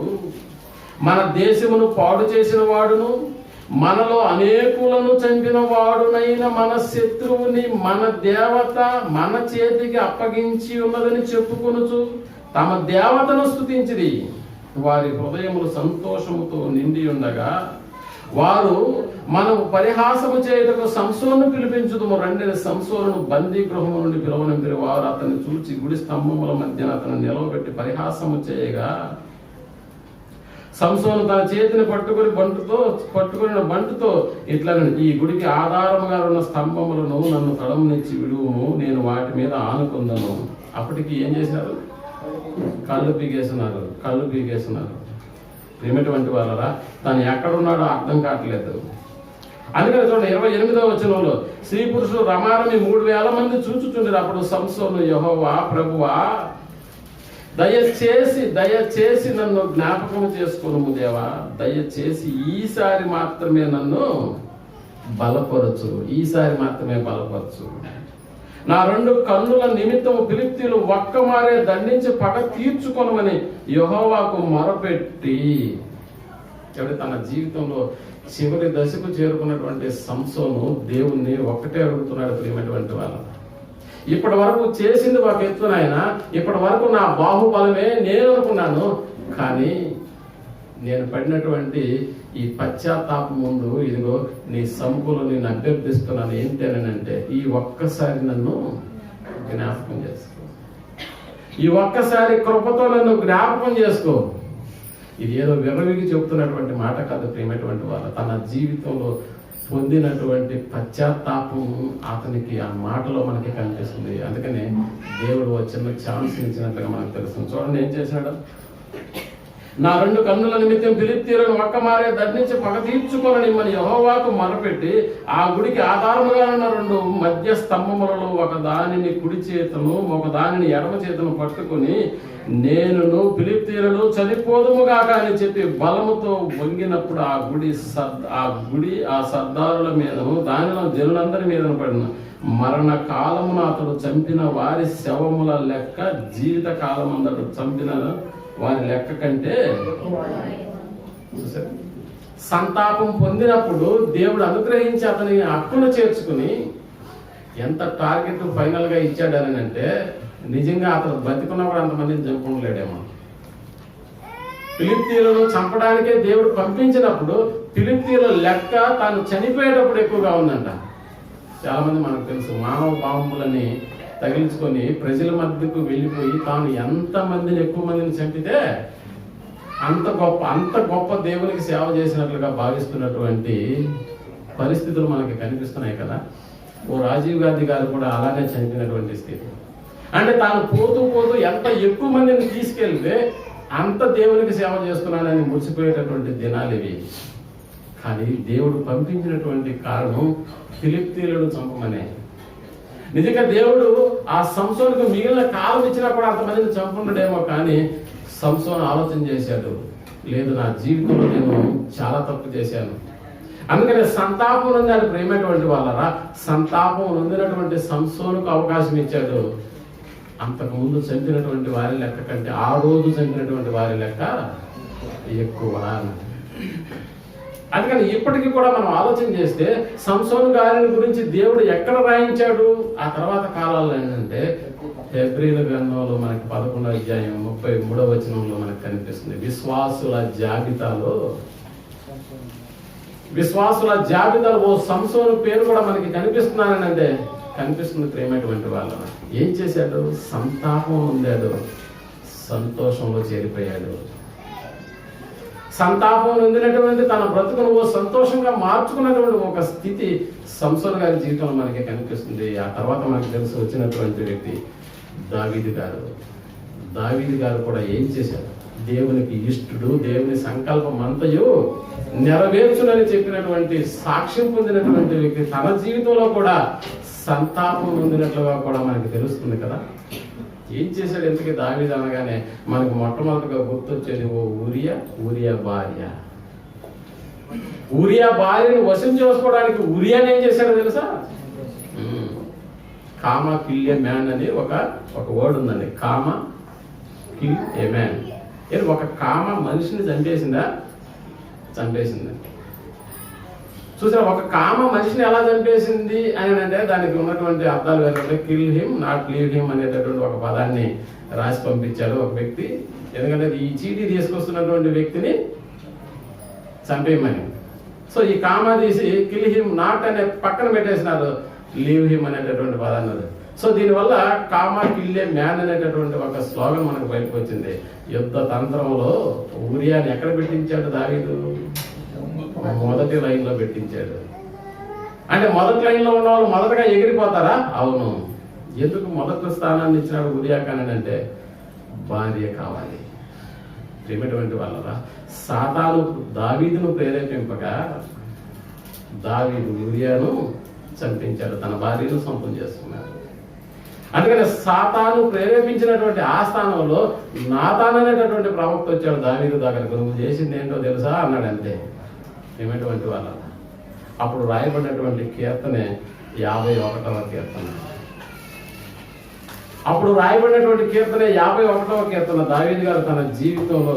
మన దేశమును పాడు చేసిన వాడును మనలో అనేకులను చంపిన వాడునైన మన శత్రువుని మన దేవత మన చేతికి అప్పగించి ఉన్నదని చెప్పుకొనుచు తమ దేవతను స్తుతించిరి. వారి హృదయములు సంతోషముతో నిండి ఉండగా వారు మనము పరిహాసము చేయుటకు సంసోను పిలిపించుదుము రండి. సంసోనును బందీ గృహము నుండి పిలువనంపిరి. వారు అతన్ని చూచి గుడి స్తంభముల మధ్యన అతను నిలవబెట్టి పరిహాసము చేయగా, సంసోను తన చేతిని పట్టుకున్న బంటుతో ఇట్లా, ఈ గుడికి ఆధారముగా ఉన్న స్తంభములను నన్ను తడమునిచ్చి విడువుము, నేను వాటి మీద ఆనుకుందను. అప్పటికి ఏం చేశారు? కళ్ళు పీకేస్తున్నారు. ప్రేమటువంటి వాళ్ళరా తను ఎక్కడున్నాడో అర్థం కావట్లేదు. అందుకని చూడండి 28వ వచనంలో, స్త్రీ పురుషులు రమారమి 3000 మంది చూచుచుండరు. అప్పుడు సంసోను, యెహోవా ప్రభువా దయచేసి నన్ను జ్ఞాపకం చేసుకును దేవా, దయచేసి ఈసారి మాత్రమే నన్ను బలపరచు, నా 2 కన్నుల నిమిత్తము ఫిలిష్తీయులు ఒక్కమారే దండించి పగ తీర్చుకొనమని యెహోవాకు మొరపెట్టి. తన జీవితంలో చివరి దశకు చేరుకున్నటువంటి సంసోను దేవుణ్ణి ఒక్కటే అడుగుతున్నాడు ప్రియమైనటువంటి వాళ్ళ. ఇప్పటి వరకు చేసింది ఒక ఎత్తున ఆయన, ఇప్పటి వరకు నా బాహుబలమే నేను అనుకున్నాను, కానీ నేను పడినటువంటి ఈ పశ్చాత్తాపం ముందు ఇదిగో నీ సముఖంలో నేను అభ్యర్థిస్తున్నాను ఏంటి అని అంటే ఈ ఒక్కసారి నన్ను జ్ఞాపకం చేసుకో, ఈ ఒక్కసారి కృపతో నన్ను జ్ఞాపకం చేసుకో. ఇది ఏదో విర్రవిగి చెప్తున్నటువంటి మాట కాదు ప్రియమైనటువంటి వాళ్ళు. తన జీవితంలో పొందినటువంటి పశ్చాత్తాపం అతనికి ఆ మాటలో మనకి కనిపిస్తుంది. అందుకనే దేవుడు ఒక చిన్న ఛాన్స్ ఇచ్చినట్లుగా మనకు తెలుస్తుంది. చూడండి ఏం చేశాడు. నా 2 కన్నుల నిమిత్తం ఫిలిష్తీయులను ఒక్కమారే దండించి పగ తీర్చుకొనని మన యెహోవాకు మొరపెట్టి ఆ గుడికి ఆధారముగా ఉన్న 2 మధ్య స్తంభములలో ఒక దానిని కుడి చేతను ఒక దానిని ఎడమ చేతను పట్టుకుని నేను ఫిలిష్తీయులను చనిపోదుముగాక అని చెప్పి బలముతో వంగినప్పుడు ఆ గుడి ఆ సర్దారుల మీదను దానిలో జనులందరి మీదను పడిన మరణ కాలమున అతడు చంపిన వారి శవముల లెక్క జీవిత కాలమందడు చంపిన వారి లెక్క కంటే సంతాపం పొందినప్పుడు దేవుడు అనుగ్రహించి అతని హక్కును చేర్చుకుని ఎంత టార్గెట్ ఫైనల్ గా ఇచ్చాడని అంటే నిజంగా అతను బతికున్నప్పుడు అంతమందిని చంపలేడేమో. ఫిలిష్తీయులను చంపడానికే దేవుడు పంపించినప్పుడు ఫిలిష్తీయుల లెక్క తాను చనిపోయేటప్పుడు ఎక్కువగా ఉందంట. చాలా మంది మనకు తెలుసు మానవ బాంబులని తగిలించుకొని ప్రజల మధ్యకు వెళ్ళిపోయి తాను ఎక్కువ మందిని చంపితే అంత గొప్ప దేవునికి సేవ చేసినట్లుగా భావిస్తున్నటువంటి పరిస్థితులు మనకి కనిపిస్తున్నాయి కదా. ఓ రాజీవ్ గాంధీ గారు కూడా అలానే చనిపోయినటువంటి స్థితి. అంటే తాను పోతూ ఎంత ఎక్కువ మందిని తీసుకెళ్తే అంత దేవునికి సేవ చేస్తున్నానని మురిసిపోయేటటువంటి దినాలు ఇవి. కానీ దేవుడు పంపించినటువంటి కారణం ఫిలిష్తీయులను చంపమనే. నిజంగా దేవుడు ఆ సంసోనుకు మిగిలిన కాలం ఇచ్చినా కూడా అంతమందిని చంపుండడేమో. కానీ సంసోను ఆలోచన చేశాడు, లేదు నా జీవితంలో నేను చాలా తప్పు చేశాను. అందుకని సంతాపం నొందాడు ప్రేమైనటువంటి వాళ్ళరా. సంతాపం నొందినటువంటి సంసోనుకు అవకాశం ఇచ్చాడు. అంతకుముందు చంపినటువంటి వారి లెక్క కంటే ఆ రోజు చంపినటువంటి వారి లెక్క ఎక్కువ. అందుకని ఇప్పటికీ కూడా మనం ఆలోచన చేస్తే సంసోను గారిని గురించి దేవుడు ఎక్కడ రాయించాడు ఆ తర్వాత కాలాల్లో ఏంటంటే హెబ్రీల గ్రంథంలో మనకి 11వ అధ్యాయం 33వ వచనంలో మనకు కనిపిస్తుంది. విశ్వాసుల జాబితాలో ఓ సంసోను పేరు కూడా మనకి కనిపిస్తున్నానని అంటే కనిపిస్తుంది ప్రేమైనటువంటి వాళ్ళ. ఏం చేశాడు? సంతాపం ఉందాడు, సంతోషంలో చేరిపోయాడు. సంతాపం నొందినటువంటి తన బ్రతుకును ఓ సంతోషంగా మార్చుకున్నటువంటి ఒక స్థితి సంసోను గారి జీవితంలో మనకి కనిపిస్తుంది. ఆ తర్వాత మనకి తెలిసి వచ్చినటువంటి వ్యక్తి దావీదు గారు. దావీదు గారు కూడా ఏం చేశారు? దేవునికి ఇష్టడు, దేవుని సంకల్పం అంతయు నెరవేర్చునని చెప్పినటువంటి సాక్ష్యం పొందినటువంటి వ్యక్తి. తన జీవితంలో కూడా సంతాపం పొందినట్లుగా కూడా మనకి తెలుస్తుంది కదా. ఏం చేశాడు? ఎందుకు దావీదు అనగానే మనకు మొట్టమొదటిగా గుర్తొచ్చేది ఓ ఊరియా భార్యను వశం చేసుకోవడానికి ఊరియాని ఏం చేశాడో తెలుసా? కామా కిల్ ఏ మ్యాన్ అని ఒక వర్డ్ ఉందండి. కామా కిల్ ఏ మ్యాన్. ఒక కామ మనిషిని చంపేసింది. చూసారా, ఒక కామ మనిషిని ఎలా చంపేసింది అని అంటే దానికి ఉన్నటువంటి అర్థాలు ఏంటంటే kill him not leave him అనేటటువంటి ఒక పదాన్ని రాసి పంపించాడు ఒక వ్యక్తి. ఎందుకంటే ఈ చీటీ తీసుకొస్తున్నటువంటి వ్యక్తిని చంపేయమని. సో ఈ కామా తీసి కిల్ హిమ్ నాట్ అనే పక్కన పెట్టేసినారు, లీవ్ హిమ్ అనేటటువంటి పదాన్ని. సో దీనివల్ల కామా కిల్లే మ్యాన్ అనేటటువంటి ఒక స్లోగన్ మనకు బయటకు వచ్చింది. యుద్ధ తంత్రంలో ఊరియాని ఎక్కడ పెట్టించాడు దావీదు? మొదటి లైన్ లో పెట్టించాడు. అంటే మొదటి లైన్ లో ఉన్న వాళ్ళు మొదటగా ఎగిరిపోతారా? అవును. ఎందుకు మొదటి స్థానాన్ని ఇచ్చినాడు ఊరియాకని అంటే భార్య కావాలి. ఏమిటువంటి వాళ్ళరా సాతాను దావీదును ప్రేరేపింపగా దావీదు ఊరియాను చంపించాడు, తన భార్యను సొంతం చేసుకున్నాడు. అందుకని సాతాను ప్రేరేపించినటువంటి ఆ స్థానంలో నాతాన్ అనేటటువంటి ప్రవక్త వచ్చాడు దావీదు దగ్గరకు. నువ్వు చేసింది ఏంటో తెలుసా అన్నాడు. అంతే. ఏమైనటువంటి వాళ్ళ అప్పుడు రాయబడినటువంటి కీర్తనే 51వ కీర్తన. అప్పుడు రాయబడినటువంటి కీర్తనే 51వ కీర్తన. దావీదు గారు తన జీవితంలో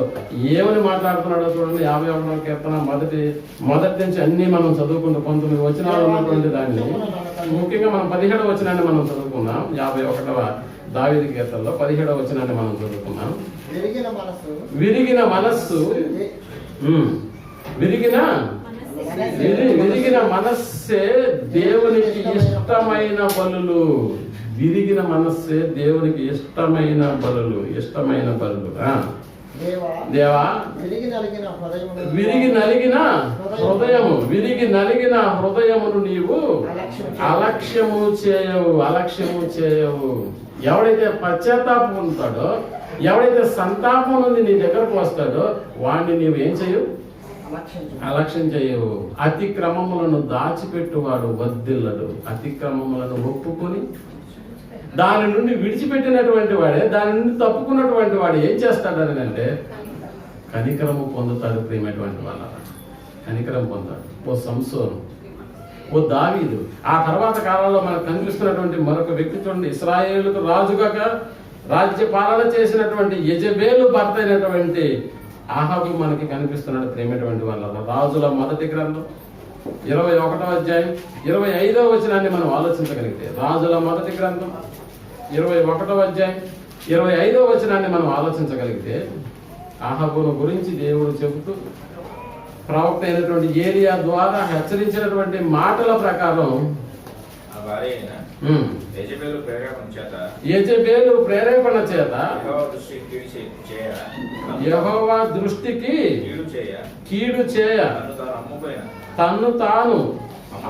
ఏమని మాట్లాడుతున్నాడో చూడండి. 51వ కీర్తన మొదటి నుంచి అన్ని మనం చదువుకుంటూ 19 వచనాలు ఉన్నటువంటి దాన్ని ముఖ్యంగా మనం 17వ వచనాన్ని మనం చదువుకున్నాం. 51వ దావీదు కీర్తనలో 17వ వచనాన్ని మనం చదువుకున్నాం. విరిగిన మనస్సు విరిగిన మనస్సే దేవునికి ఇష్టమైన బలులు. విరిగిన మనస్సే దేవునికి ఇష్టమైన బలులు. దేవా, విరిగి నలిగిన హృదయమును నీవు అలక్ష్యము చేయవు. ఎవడైతే పశ్చాత్తాపం ఉంటాడో, ఎవడైతే సంతాపం నుండి నీ దగ్గరకు వస్తాడో వాడిని నీవు ఏం చేయవు? అలక్ష్యం చేయవు. అతిక్రమములను దాచిపెట్టువాడు వర్ధిల్లడు. అతిక్రమములను ఒప్పుకొని దాని నుండి విడిచిపెట్టినటువంటి వాడే, దాని నుండి తప్పుకున్నటువంటి వాడు ఏం చేస్తాడని అంటే కనికరము పొందుతాడు. ప్రియమైనటువంటి వాళ్ళ కనికరం పొందాడు. ఓ సంసోను, ఓ దావీదు. ఆ తర్వాత కాలంలో మనకు కనిపిస్తున్నటువంటి మరొక వ్యక్తి చూడండి. ఇశ్రాయేలుకు రాజుగా రాజ్య పాలన చేసినటువంటి యెజెబెలు భర్త అయినటువంటి ఆహాబు మనకి కనిపిస్తున్నాడు. ప్రేమటువంటి వాళ్ళ రాజుల మొదటి గ్రంథం 21వ అధ్యాయం 25వ వచనాన్ని మనం ఆలోచించగలిగితే, రాజుల మొదటి గ్రంథం 21వ అధ్యాయం 25వ వచనాన్ని మనం ఆలోచించగలిగితే, ఆహాబును గురించి దేవుడు చెబుతూ ప్రవక్త అయినటువంటి ఏలియా ద్వారా హెచ్చరించినటువంటి మాటల ప్రకారం యెజెబెలు ప్రేరేపణ చేత యెహోవా దృష్టికి కీడు చేయ తన్ను తాను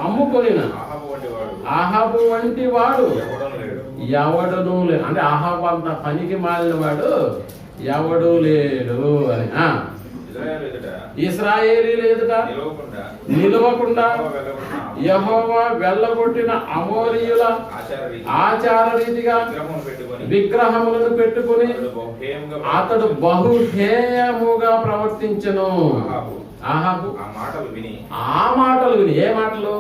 అమ్ముకొనిన ఆహాబు వంటి వాడు ఎవడును లేడు. అంటే ఆహాబు అంత పనికి మాలిన వాడు ఎవడు లేడు అని. ఇశ్రాయేలీయుల ఎదుట నిలవకుండా యెహోవా వెళ్ళగొట్టిన అమోరీయుల ఆచార రీతిగా విగ్రహములను పెట్టుకుని అతడు బహుహేయముగా ప్రవర్తించెను. ఆహాబు ఆ మాటలు విని, ఏ మాటలు?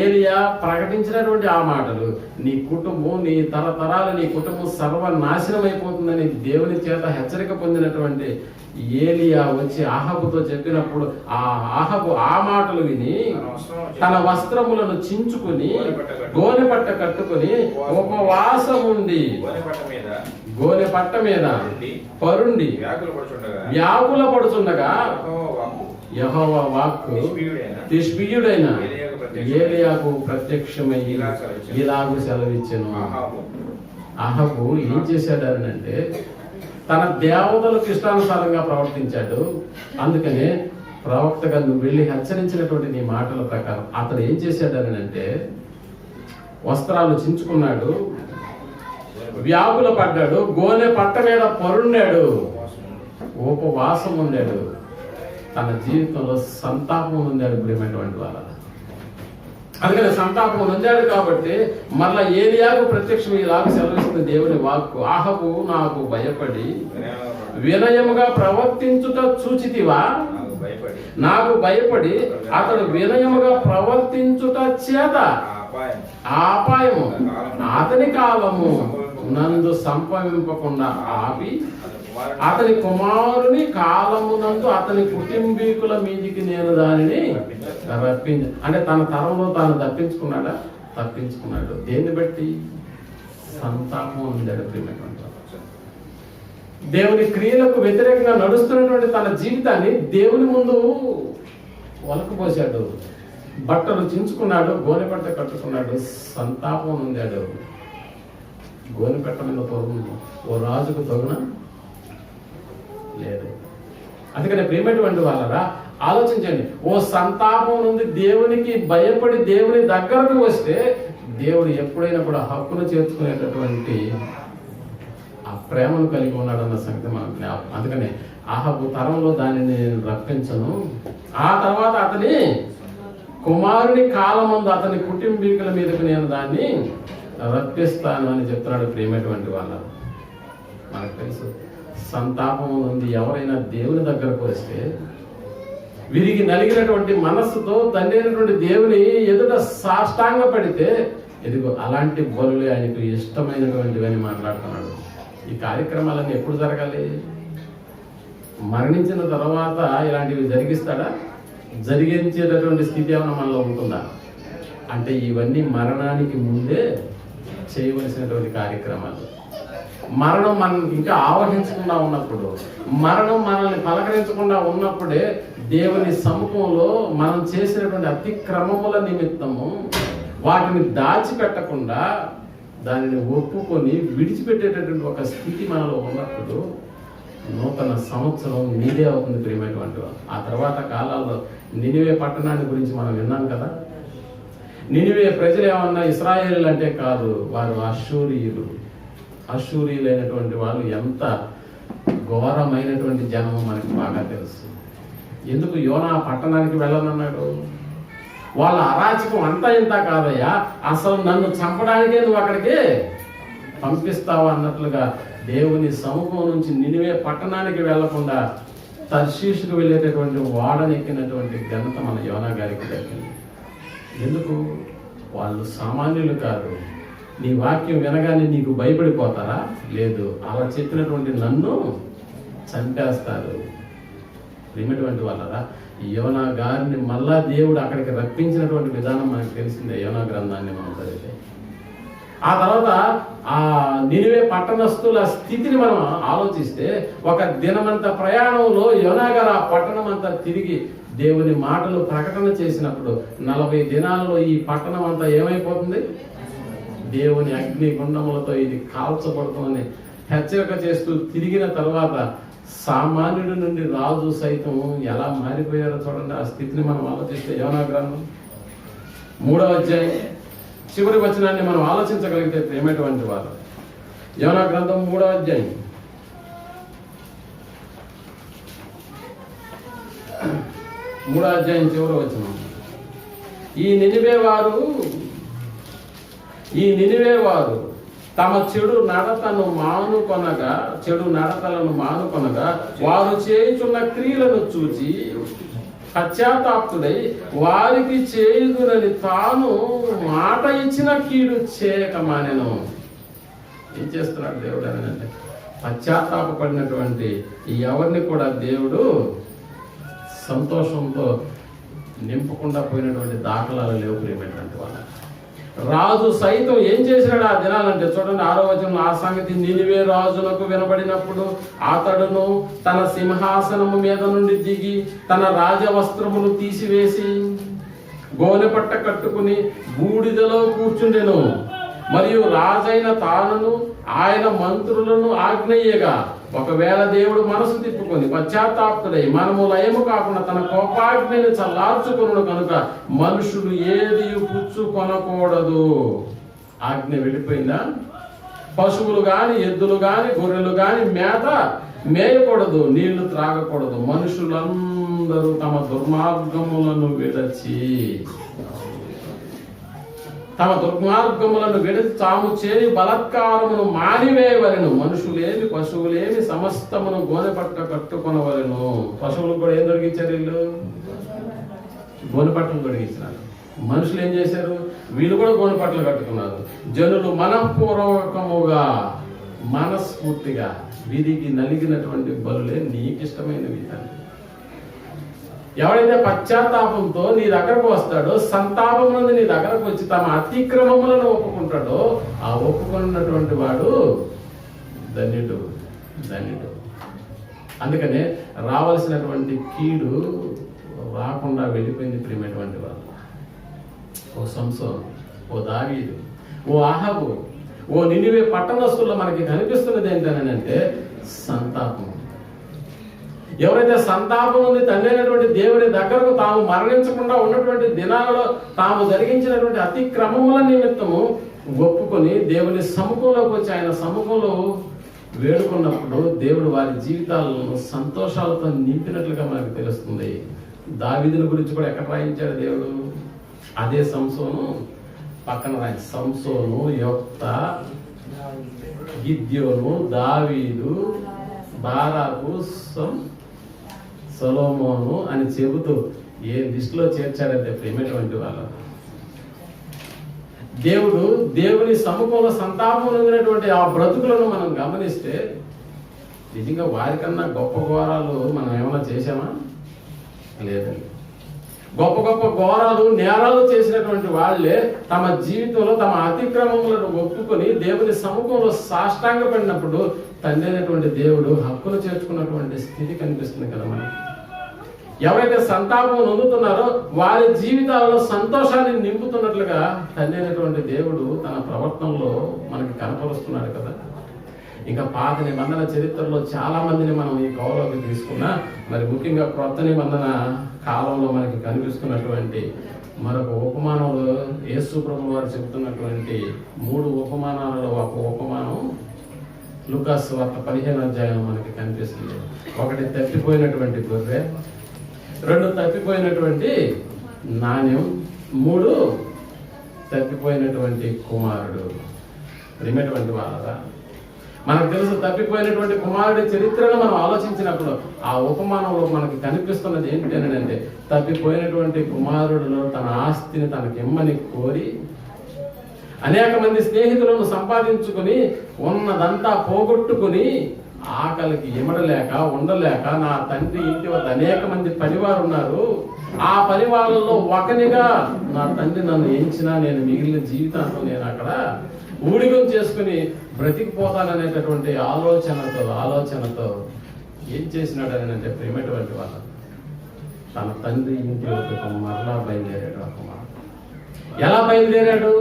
ఏలియా ప్రకటించినటువంటి ఆ మాటలు. నీ కుటుంబం, నీ తరతరాలు, నీ కుటుంబం సర్వనాశనం అయిపోతుందని దేవుని చేత హెచ్చరిక పొందినటువంటి ఏలియా వచ్చి ఆహాబుతో చెప్పినప్పుడు ఆ ఆహాబు ఆ మాటలు విని తన వస్త్రములను చించుకుని గోనెపట్ట కట్టుకుని ఉపవాసం ఉండి గోనెపట్ట మీద పరుండి వ్యాకుల పడుచుండగా యెహోవా వాక్కు తిష్బీయుడైన ఏలియాకు ప్రత్యక్షమయ్యి ఇలాగూ సెలవిచ్చెను. ఆహాబు ఏం చేశాడనంటే తన దేవతలకు ఇష్టానుసారంగా ప్రవర్తించాడు. అందుకనే ప్రవక్తగా నువ్వు వెళ్ళి హెచ్చరించినటువంటి నీ మాటల ప్రకారం అతడు ఏం చేశాడని అంటే వస్త్రాలు చించుకున్నాడు, వ్యాకుల పడ్డాడు, గోనె పట్ట మీద పరుండాడు, ఉపవాసం ఉండాడు, తన జీవితంలో సంతాపం ఉండాడు. ప్రియమైనటువంటి వాళ్ళ అందుకని సంతాపం ఉండాడు కాబట్టి మళ్ళా ఏలియాకు ప్రత్యక్షం ఇలాగ సెలవిస్తుంది దేవుని వాక్కు. ఆహాబు నాకు భయపడి వినయముగా ప్రవర్తించుట చూచితివా? నాకు భయపడి అతడు వినయముగా ప్రవర్తించుట చేత అపాయము అతని కాలము నందు సంభవింపకుండా ఆపి అతని కుమారుని కాలమునందు అతని కుటుంబీకుల మీదికి నేను దానిని అంటే తన తరంలో తాను తప్పించుకున్నాడు. దేన్ని బట్టి? సంతాపం ఉండాడు. ప్రియమైనటువంటి దేవుని క్రియలకు వ్యతిరేకంగా నడుస్తున్నటువంటి తన జీవితాన్ని దేవుని ముందు ఒలకపోశాడు. బట్టలు చించుకున్నాడు, గోనెపట్ట కట్టుకున్నాడు, సంతాపం ఉండాడు. గోనెపట్ట మీద తొరుగు ఓ రాజుకు తొగున లేదు. అందుకని ప్రియమైనటువంటి వాళ్ళరా ఆలోచించండి. ఓ సంతాపం నుండి దేవునికి భయపడి దేవుని దగ్గరకు వస్తే దేవుడు ఎప్పుడైనా కూడా హక్కును చేర్చుకునేటటువంటి ఆ ప్రేమను కలిగి ఉన్నాడన్న సంగతి మనం జ్ఞాపకం. అందుకనే ఆహాబు తరంలో దానిని రప్పించను, ఆ తర్వాత అతని కుమారుని కాలమందు అతని కుటుంబీకుల మీదకు నేను దాన్ని రప్పిస్తాను అని చెప్తున్నాడు. ప్రియమైనటువంటి వాళ్ళ మనకు తెలుసు సంతాపం ఉంది. ఎవరైనా దేవుని దగ్గరకు వస్తే విరిగి నలిగినటువంటి మనస్సుతో తండ్రి అయినటువంటి దేవుని ఎదుట సాష్టాంగ పడితే ఇదిగో అలాంటి బలులే ఆయనకు ఇష్టమైనటువంటివి అని మాట్లాడుతున్నాడు. ఈ కార్యక్రమాలన్నీ ఎప్పుడు జరగాలి? మరణించిన తర్వాత ఇలాంటివి జరిగిస్తాడా? జరిగించేటటువంటి స్థితి ఏమైనా మనలో ఉంటుందా? అంటే ఇవన్నీ మరణానికి ముందే చేయవలసినటువంటి కార్యక్రమాలు. మరణం మనల్ని ఇంకా ఆవహించకుండా ఉన్నప్పుడు, మరణం మనల్ని పలకరించకుండా ఉన్నప్పుడే దేవుని సముఖంలో మనం చేసినటువంటి అతిక్రమముల నిమిత్తము వాటిని దాచిపెట్టకుండా దానిని ఒప్పుకొని విడిచిపెట్టేటటువంటి ఒక స్థితి మనలో ఉన్నప్పుడు నూతన సంవత్సరం నీదే అవుతుంది ప్రియమైనటువంటి వారు. ఆ తర్వాత కాలాల్లో నినివే పట్టణాన్ని గురించి మనం విన్నాం కదా. నినివే ప్రజలు ఏమన్నా ఇశ్రాయేలు అంటే కాదు, వారు అశ్షూరీయులైనటువంటి వాళ్ళు ఎంత ఘోరమైనటువంటి జనము మనకి బాగా తెలుసు. ఎందుకు యోనా పట్టణానికి వెళ్ళనన్నాడు? వాళ్ళ అరాచకం అంతా ఇంత కాదయ్యా, అసలు నన్ను చంపడానికే నువ్వు అక్కడికి పంపిస్తావా అన్నట్లుగా దేవుని సముఖం నుంచి నినివే పట్టణానికి వెళ్లకుండా తర్షీషుకు వెళ్ళేటటువంటి వాడనెక్కినటువంటి ఘనత మన యోనా గారికి దక్కింది. ఎందుకు? వాళ్ళు సామాన్యులు కాదు. నీ వాక్యం వినగానే నీకు భయపడిపోతారా? లేదు, అలా చెప్పినటువంటి నన్ను చంపేస్తారు. ప్రియమైనటువంటి వాళ్ళరా, యోనా గారిని మళ్ళా దేవుడు అక్కడికి రప్పించినటువంటి విధానం మనకు తెలిసిందే. యోనా గ్రంథాన్ని మనం చదివితే ఆ తర్వాత ఆ నినివే పట్టణస్థుల స్థితిని మనం ఆలోచిస్తే, ఒక దినమంత ప్రయాణంలో యోనా గారు ఆ పట్టణం అంతా తిరిగి దేవుని మాటలు ప్రకటన చేసినప్పుడు 40 దినాలలో ఈ పట్టణం అంతా ఏమైపోతుంది? దేవుని అగ్ని గుండములతో ఇది కాల్చబడుతుందని హెచ్చరిక చేస్తూ తిరిగిన తర్వాత సామాన్యుడి నుండి రాజు సైతం ఎలా మారిపోయారో చూడండి. ఆ స్థితిని మనం ఆలోచిస్తే యోనా గ్రంథం 3వ అధ్యాయం చివరి వచనాన్ని మనం ఆలోచించగలిగితే ప్రేమటువంటి వారు, యోనా గ్రంథం 3వ అధ్యాయం 3వ అధ్యాయం చివరి వచనం. ఈ నినివే వారు తమ చెడు నడతలను మానుకొనగా వారు చేయుచున్న క్రియలను చూచి పశ్చాత్తాపుడై వారికి చేయుదునని తాను మాట ఇచ్చిన కీడు చేయక మానెను. ఏం చేస్తున్నాడు దేవుడు అని అంటే, పశ్చాత్తాపడినటువంటి ఎవరిని కూడా దేవుడు సంతోషంతో నింపకుండా పోయినటువంటి దాఖలాలు లేవు ప్రియమైనటువంటి వాళ్ళ. రాజు సైతం ఏం చేసినాడు ఆ దినాలంటే చూడండి 6వ వచనం. ఆ సంగతి నినివే రాజునకు వినబడినప్పుడు అతడును తన సింహాసనము మీద నుండి దిగి తన రాజవస్త్రములు తీసివేసి గోనెపట్ట కట్టుకుని బూడిదలో కూర్చుండెను. మరియు రాజైన తానును ఆయన మంత్రులను ఆజ్ఞయ్యగా, ఒకవేళ దేవుడు మనసు తిప్పుకొని పశ్చాత్తాపుడై మనము లయము కాకుండా తన కోపాగ్నిని చల్లార్చుకొనును కనుక మనుషులు ఏది పుచ్చుకొనకూడదు. ఆజ్ఞ వెళ్ళిపోయిందా? పశువులు గాని, ఎద్దులు గాని, గొర్రెలు గాని మేత మేయకూడదు, నీళ్లు త్రాగకూడదు. మనుషులందరూ తమ దుర్మార్గములను విడచి తాము చేయి బలత్కారమును మానివేయవలెను. మనుషులేమి పశువులేమి సమస్తమును గోనెపట్ట కట్టుకొనవలెను. పశువులకు కూడా ఏం దొరికించారు? వీళ్ళు గోనెపట్టలు దొరికించినారు. మనుషులు ఏం చేశారు? వీళ్ళు కూడా గోనెపట్టలు కట్టుకున్నారు. జనులు మనఃపూర్వకముగా మనస్ఫూర్తిగా వీరికి నలిగినటువంటి బలులే నీకిష్టమైనవి తండ్రి. ఎవడైతే పశ్చాత్తాపంతో నీ దగ్గరకు వస్తాడో, సంతాపం నుండి నీ దగ్గరకు వచ్చి తమ అతిక్రమములను ఒప్పుకుంటాడో, ఆ ఒప్పుకున్నటువంటి వాడు ధన్యుడు. అందుకనే రావాల్సినటువంటి కీడు రాకుండా వెళ్ళిపోయింది ప్రియమైనటువంటి వాడు. ఓ సంసోను, ఓ దావీదు, ఓ ఆహాబు, ఓ నినివే పట్టణస్థుల్లో మనకి కనిపిస్తున్నది ఏంటనంటే సంతాపం. ఎవరైతే సంతాపం ఉంది తండ్రి అయినటువంటి దేవుని దగ్గరకు తాము మరణించకుండా ఉన్నటువంటి దినాలలో తాము జరిగించినటువంటి అతిక్రమముల నిమిత్తము ఒప్పుకొని దేవుని సముఖంలోకి వచ్చి ఆయన సముఖంలో వేడుకున్నప్పుడు దేవుడు వారి జీవితాలను సంతోషాలతో నింపినట్లుగా మనకు తెలుస్తుంది. దావీదుల గురించి కూడా ఎక్కడ రాయించాడు దేవుడు? అదే సంసోను పక్కన రాయి. సంసోను, యొఫ్తా, గిద్యోను, దావీదు, బారాకు, సొలొమోను అని చెబుతూ ఏ లిస్టులో చేర్చాడంటే ప్రేమటువంటి వాళ్ళు. దేవుడు దేవుని సముఖంలో సంతాపం పొందినటువంటి ఆ బ్రతుకులను మనం గమనిస్తే నిజంగా వారికన్నా గొప్ప ఘోరాలు మనం ఏమైనా చేసామా? లేదండి. గొప్ప గొప్ప ఘోరాలు నేరాలు చేసినటువంటి వాళ్ళే తమ జీవితంలో తమ అతిక్రమములను ఒప్పుకొని దేవుని సముఖంలో సాష్టాంగపడినప్పుడు తండ్రి అయినటువంటి దేవుడు హక్కును చేర్చుకున్నటువంటి స్థితి కనిపిస్తుంది కదా మనకి. ఎవరైతే సంతాపం నొందుతున్నారో వారి జీవితాలలో సంతోషాన్ని నింపుతున్నట్లుగా తండ్రి అయినటువంటి దేవుడు తన ప్రవర్తనలో మనకి కనపరుస్తున్నాడు కదా. ఇంకా పాత నిబంధన చరిత్రలో చాలా మందిని మనం ఈ కౌలోకి తీసుకున్నా, మరి ముఖ్యంగా క్రొత్త నిబంధన కాలంలో మనకి కనిపిస్తున్నటువంటి మరొక ఉపమానంలో యేసు ప్రభువు వారు చెబుతున్నటువంటి 3 ఉపమానాలలో ఒక ఉపమానం లూకాసు వార్త 15వ అధ్యాయం మనకి కనిపిస్తుంది. 1 తప్పిపోయినటువంటి గొర్రె, 2 తప్పిపోయినటువంటి నాణ్యం, 3 తప్పిపోయినటువంటి కుమారుడు. ప్రియమైనటువంటి వాళ్ళరా, మనకు తెలుసు తప్పిపోయినటువంటి కుమారుడి చరిత్రను మనం ఆలోచించినప్పుడు ఆ ఉపమానంలో మనకి కనిపిస్తున్నది ఏంటి అని అంటే, తప్పిపోయినటువంటి కుమారుడులో తన ఆస్తిని తనకిమ్మని కోరి అనేక మంది స్నేహితులను సంపాదించుకుని ఉన్నదంతా పోగొట్టుకుని ఆకలికి ఇమడలేక ఉండలేక నా తండ్రి ఇంటి వద్ద అనేక మంది పనివారు ఉన్నారు, ఆ పనివాళ్ళలో ఒకనిగా నా తండ్రి నన్ను ఎంచినా నేను మిగిలిన జీవితాంతం నేను అక్కడ ఊడిగం చేసుకుని బ్రతికిపోతాననేటటువంటి ఆలోచనతో ఏం చేసినాడు అని అంటే, ప్రేమటువంటి వాళ్ళ తన తండ్రి ఇంటి వద్దకు మరలా బయలుదేరాడు. ఒక మాట ఎలా బయలుదేరాడు?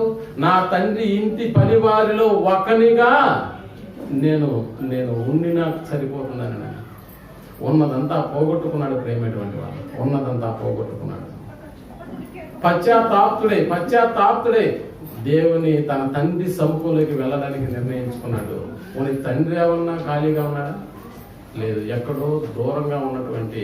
నా తండ్రి ఇంటి పనివారిలో ఒకనిగా నేను ఉండినా సరిపోతుందని ఉన్నదంతా పోగొట్టుకున్నాడు. ప్రేమటువంటి వాళ్ళు ఉన్నదంతా పోగొట్టుకున్నాడు. పశ్చాత్తాప్తుడే దేవుని తన తండ్రి సముఖంలోకి వెళ్ళడానికి నిర్ణయించుకున్నాడు. పోనీ తండ్రి ఏమన్నా ఖాళీగా ఉన్నాడా? లేదు. ఎక్కడో దూరంగా ఉన్నటువంటి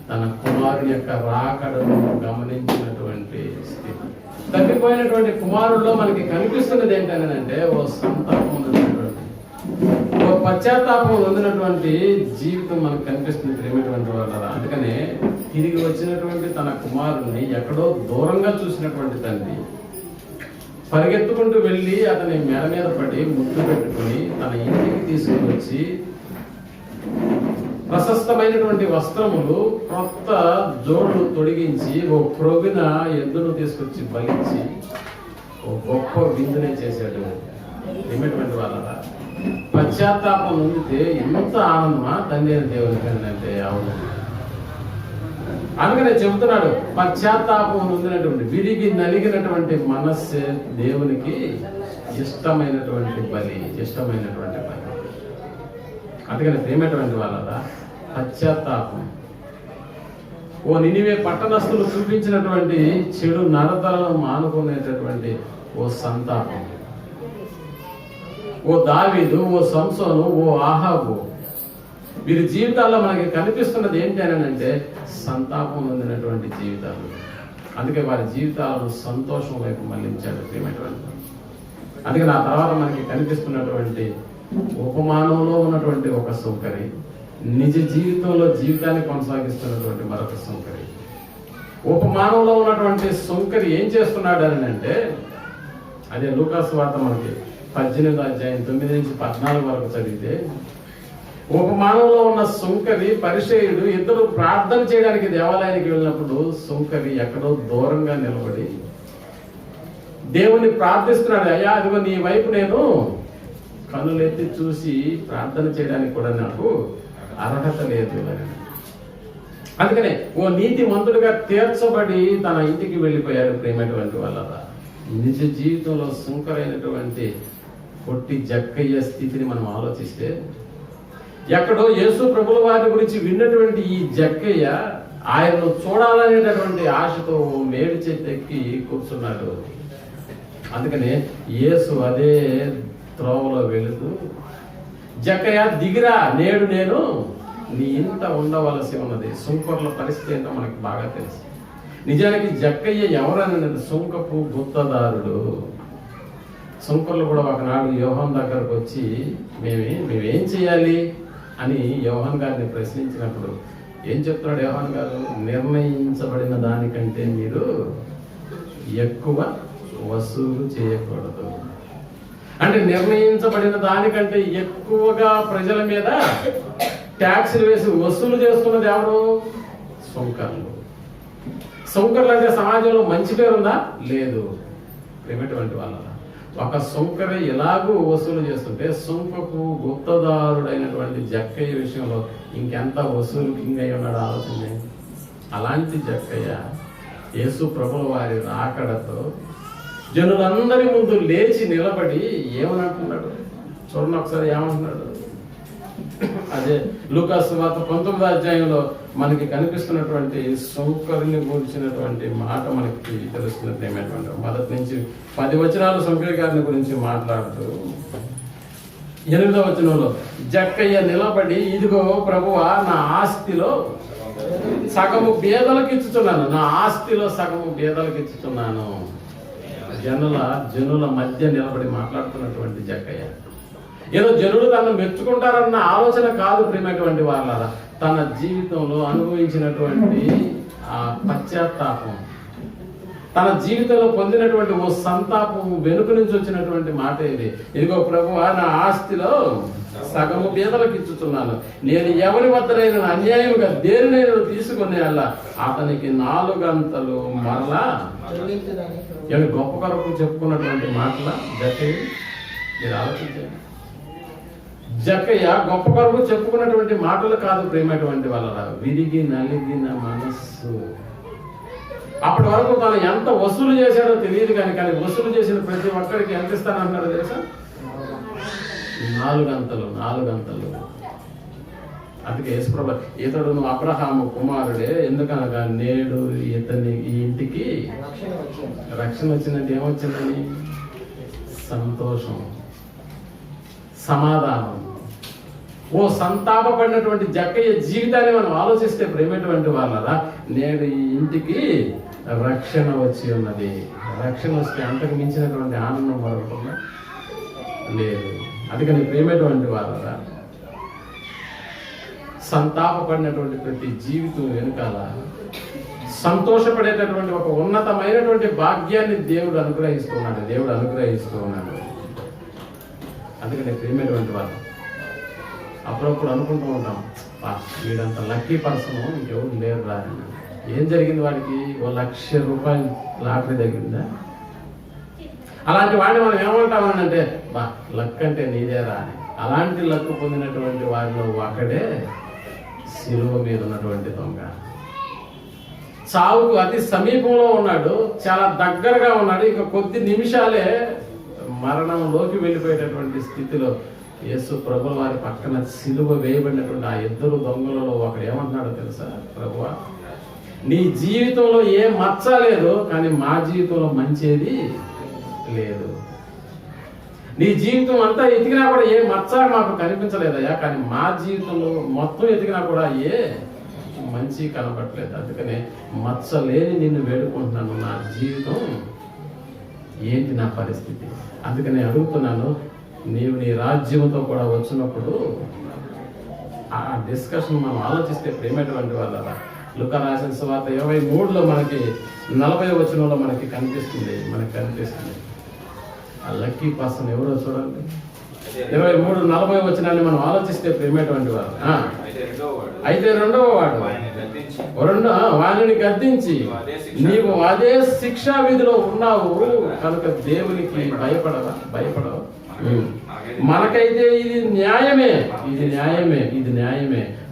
తన కుమారుని యొక్క రాకడను గమనించినటువంటి స్థితి. తప్పిపోయినటువంటి కుమారుల్లో మనకి కనిపిస్తున్నది ఏంటంటే, ఓ సంతాపం ఉన్నటువంటి, ఓ పశ్చాత్తాపం పొందినటువంటి జీవితం మనకు కనిపిస్తుంది. ప్రేమటువంటి వాళ్ళ అందుకనే తిరిగి వచ్చినటువంటి తన కుమారుని ఎక్కడో దూరంగా చూసినటువంటి తండ్రి పరిగెత్తుకుంటూ వెళ్ళి అతని మెడ మీద పడి ముద్దు పెట్టుకుని తన ఇంటికి తీసుకుని వచ్చి ప్రశస్తమైనటువంటి వస్త్రములు, కొత్త జోడులు తొడిగించి ఓ క్రొవ్విన ఎద్దును తీసుకొచ్చి బలించి ఓ గొప్ప విందునే చేశాడు. ఏమిటువంటి వాళ్ళ పశ్చాత్తాపం నొందితే ఎంత ఆనందమా తండ్రి అయిన దేవునికి అంటే? అవును. అందుకనే చెబుతున్నాడు, పశ్చాత్తాపం నొందినటువంటి విరిగి నలిగినటువంటి మనస్సే దేవునికి ఇష్టమైనటువంటి బలి. అందుకని ప్రేమటువంటి వాళ్ళ పశ్చాత్తాపం. ఓ నినివే పట్టణస్థులు చూపించినటువంటి చెడు నడతలను మానుకునేటటువంటి ఓ సంతాపం. ఓ దావీదు, ఓ సంసోను, ఓ ఆహాబు, వీరి జీవితాల్లో మనకి కనిపిస్తున్నది ఏంటి అని అంటే, సంతాపం పొందినటువంటి జీవితాలు. అందుకే వారి జీవితాలను సంతోషం వైపు మళ్లించాడు ప్రియమైనటువంటి. అందుకే ఆ తర్వాత మనకి కనిపిస్తున్నటువంటి ఉపమానంలో ఉన్నటువంటి ఒక సౌకర్యం, నిజ జీవితంలో జీవితాన్ని కొనసాగిస్తున్నటువంటి మరొక సౌకర్యం. ఉపమానంలో ఉన్నటువంటి సౌకర్యం ఏం చేస్తున్నాడు అని అంటే, అదే లూకాసు వార్త మనకి 18వ అధ్యాయం 9 నుంచి 14 వరకు చదివితే, ఉపమానంలో ఉన్న సుంకరి పరిసయ్యుడు ఇద్దరు ప్రార్థన చేయడానికి దేవాలయానికి వెళ్ళినప్పుడు సుంకరి ఎక్కడో దూరంగా నిలబడి దేవుని ప్రార్థిస్తున్నాడు. అయ్యా, అదిగో నీ వైపు నేను కన్నులెత్తి చూసి ప్రార్థన చేయడానికి కూడా నాకు అర్హత లేదు అని. అందుకనే ఓ నీతిమంతుడిగా తీర్చబడి తన ఇంటికి వెళ్ళిపోయాడు ప్రేమటువంటి వాళ్ళ. నిజ జీవితంలో సుంకరైనటువంటి పొట్టి జక్కయ్య స్థితిని మనం ఆలోచిస్తే, ఎక్కడో యేసు ప్రభుల వారి గురించి విన్నటువంటి ఈ జక్కయ్య ఆయన్ను చూడాలనేటటువంటి ఆశతో మేడి చెట్టు ఎక్కి కూర్చున్నాడు. అందుకనే యేసు అదే త్రోవలో వెళుతూ, జక్కయ్య దిగిరా, నేడు నేను నీ ఇంట ఉండవలసి ఉన్నది. సుంకర్ల పరిస్థితి ఏంటో మనకి బాగా తెలుసు. నిజానికి జక్కయ్య ఎవరని, సుంకపు గుత్తదారుడు. సుంకర్లు కూడా ఒకనాడు యోహాన్ దగ్గరకు వచ్చి మేమేం చేయాలి అని యోహాన్ గారిని ప్రశ్నించినప్పుడు ఏం చెప్తున్నాడు యోహాన్ గారు? నిర్ణయించబడిన దానికంటే మీరు ఎక్కువ వసూలు చేయకూడదు. అంటే నిర్ణయించబడిన దానికంటే ఎక్కువగా ప్రజల మీద ట్యాక్సులు వేసి వసూలు చేస్తున్నది ఎవరు? సుంకర్లు. సుంకర్లు అంటే సమాజంలో మంచి పేరు ఉందా? లేదు. ప్రేమటువంటి వాళ్ళ ఒక సుంకరి ఎలాగూ వసూలు చేస్తుంటే సుంకకు గుప్తదారుడైనటువంటి జక్కయ్య విషయంలో ఇంకెంత వసూలు కింగ్ అయి ఉన్నాడు ఆలోచన చేయండి. అలాంటి జక్కయ్య యేసు ప్రభుల వారి రాకడతో జనులందరి ముందు లేచి నిలబడి ఏమని అంటున్నాడు చూడండి ఒకసారి. ఏమంటున్నాడు? అదే లూకా సువార్త 19వ అధ్యాయంలో మనకి కనిపిస్తున్నటువంటి సుంకరిని గురించినటువంటి మాట మనకి తెలుస్తున్నట్టు ఏమైనటువంటి మొదటి నుంచి 10 వచనాలు సుంకరి గారిని గురించి మాట్లాడుతూ 8వ వచనంలో జక్కయ్య నిలబడి, ఇదిగో ప్రభువా, నా ఆస్తిలో సగము బేదలకు ఇచ్చుతున్నాను, నా ఆస్తిలో సగము బేదలకు ఇచ్చుతున్నాను. జనుల మధ్య నిలబడి మాట్లాడుతున్నటువంటి జక్కయ్య ఏదో జనులు తనను మెచ్చుకుంటారన్న ఆలోచన కాదు. ప్రియమైనటువంటి వాళ్ళ తన జీవితంలో అనుభవించినటువంటి ఆ పశ్చాత్తాపం, తన జీవితంలో పొందినటువంటి ఓ సంతాపం వెనుక నుంచి వచ్చినటువంటి మాట ఇది. ఇదిగో ప్రభువా, నా ఆస్తిలో సగము బీదలకు ఇచ్చుతున్నాను. నేను ఎవరి వద్దనైనా అన్యాయంగా దేనినైనా తీసుకునే అలా అతనికి 4 అంతలు మరలా గొప్ప కొరకు చెప్పుకున్నటువంటి మాటల జక్కయ్య. మీరు ఆలోచించండి. జక్కయ్య గొప్ప కొరకు చెప్పుకున్నటువంటి మాటలు కాదు ప్రేమటువంటి వాళ్ళ విరిగి నలిగిన మనస్సు. అప్పటి వరకు తను ఎంత వసూలు చేశాడో తెలియదు కానీ వసూలు చేసిన ప్రతి ఒక్కరికి ఎంత ఇస్తానంటున్నాడు తెలుసా? 4 అంతలు. అందుకే యేసుప్రభు ఇతడు నువ్వు అబ్రహాము కుమారుడే, ఎందుకనగా నేడు ఇతని ఈ ఇంటికి రక్షణ వచ్చిందంటే ఏమొచ్చిందని? సంతోషం, సమాధానం. ఓ సంతాపపడినటువంటి జక్కయ్య జీవితాన్ని మనం ఆలోచిస్తే ప్రేమటువంటి వాళ్ళరా, నేడు ఈ ఇంటికి రక్షణ వచ్చి ఉన్నది. రక్షణ వస్తే అంతకు మించినటువంటి ఆనందం మరొకటి లేదు. అందుకని ప్రేమటువంటి వాళ్ళరా, సంతాపపడినటువంటి ప్రతి జీవితం వెనుకాల సంతోషపడేటటువంటి ఒక ఉన్నతమైనటువంటి భాగ్యాన్ని దేవుడు అనుగ్రహిస్తూ ఉన్నాడు. అందుకని ప్రేమటువంటి వాళ్ళు అప్పుడప్పుడు అనుకుంటూ ఉంటాం, వీడంత లక్కీ పర్సన్ ఇంకెవరు లేరు రా. ఏం జరిగింది వాడికి? 1,00,000 రూపాయలు లాటరీ తగ్గిందా? అలాంటి వాడిని మనం ఏమంటామనంటే, లక్ అంటే నీదేరా అని. అలాంటి లక్ పొందినటువంటి వారిలో ఒకడే శిలువ మీద ఉన్నటువంటి దొంగ. చావుకు అతి సమీపంలో ఉన్నాడు, చాలా దగ్గరగా ఉన్నాడు. ఇక కొద్ది నిమిషాలే మరణంలోకి వెళ్ళిపోయేటటువంటి స్థితిలో యేసు ప్రభుల వారి పక్కన సిలువ వేయబడినటువంటి ఆ 2 దొంగలలో ఒకడు ఏమంటున్నాడో తెలుసా? ప్రభువా, నీ జీవితంలో ఏ మచ్చ లేదు, కానీ మా జీవితంలో మంచిది లేదు. నీ జీవితం అంతా ఎతికినా కూడా ఏ మచ్చ మాకు కనిపించలేదయ్యా, కానీ మా జీవితంలో మొత్తం ఎతికినా కూడా ఏ మంచి కనపడలేదు. అందుకనే మచ్చ లేని నిన్ను వేడుకుంటున్నాను. నా జీవితం ఏంటి, నా పరిస్థితి? అందుకని అడుగుతున్నాను, నీవు నీ రాజ్యంతో కూడా వచ్చినప్పుడు ఆ డిస్కషన్ మనం ఆలోచిస్తే ప్రేమటువంటి వాళ్ళ లూకా రాసిన సువార్త 23లో మనకి 40వ వచనంలో మనకి కనిపిస్తుంది. ఆ లక్కీ పర్సన్ ఎవరో చూడండి. 23:40 వచనాన్ని మనం ఆలోచిస్తే ప్రేమటువంటి వారు. అయితే రెండవ వాడు వారిని గద్దించి, నీవు అదే శిక్షా విధిలో ఉన్నావు కనుక దేవునికి భయపడవా? మనకైతే ఇది న్యాయమే.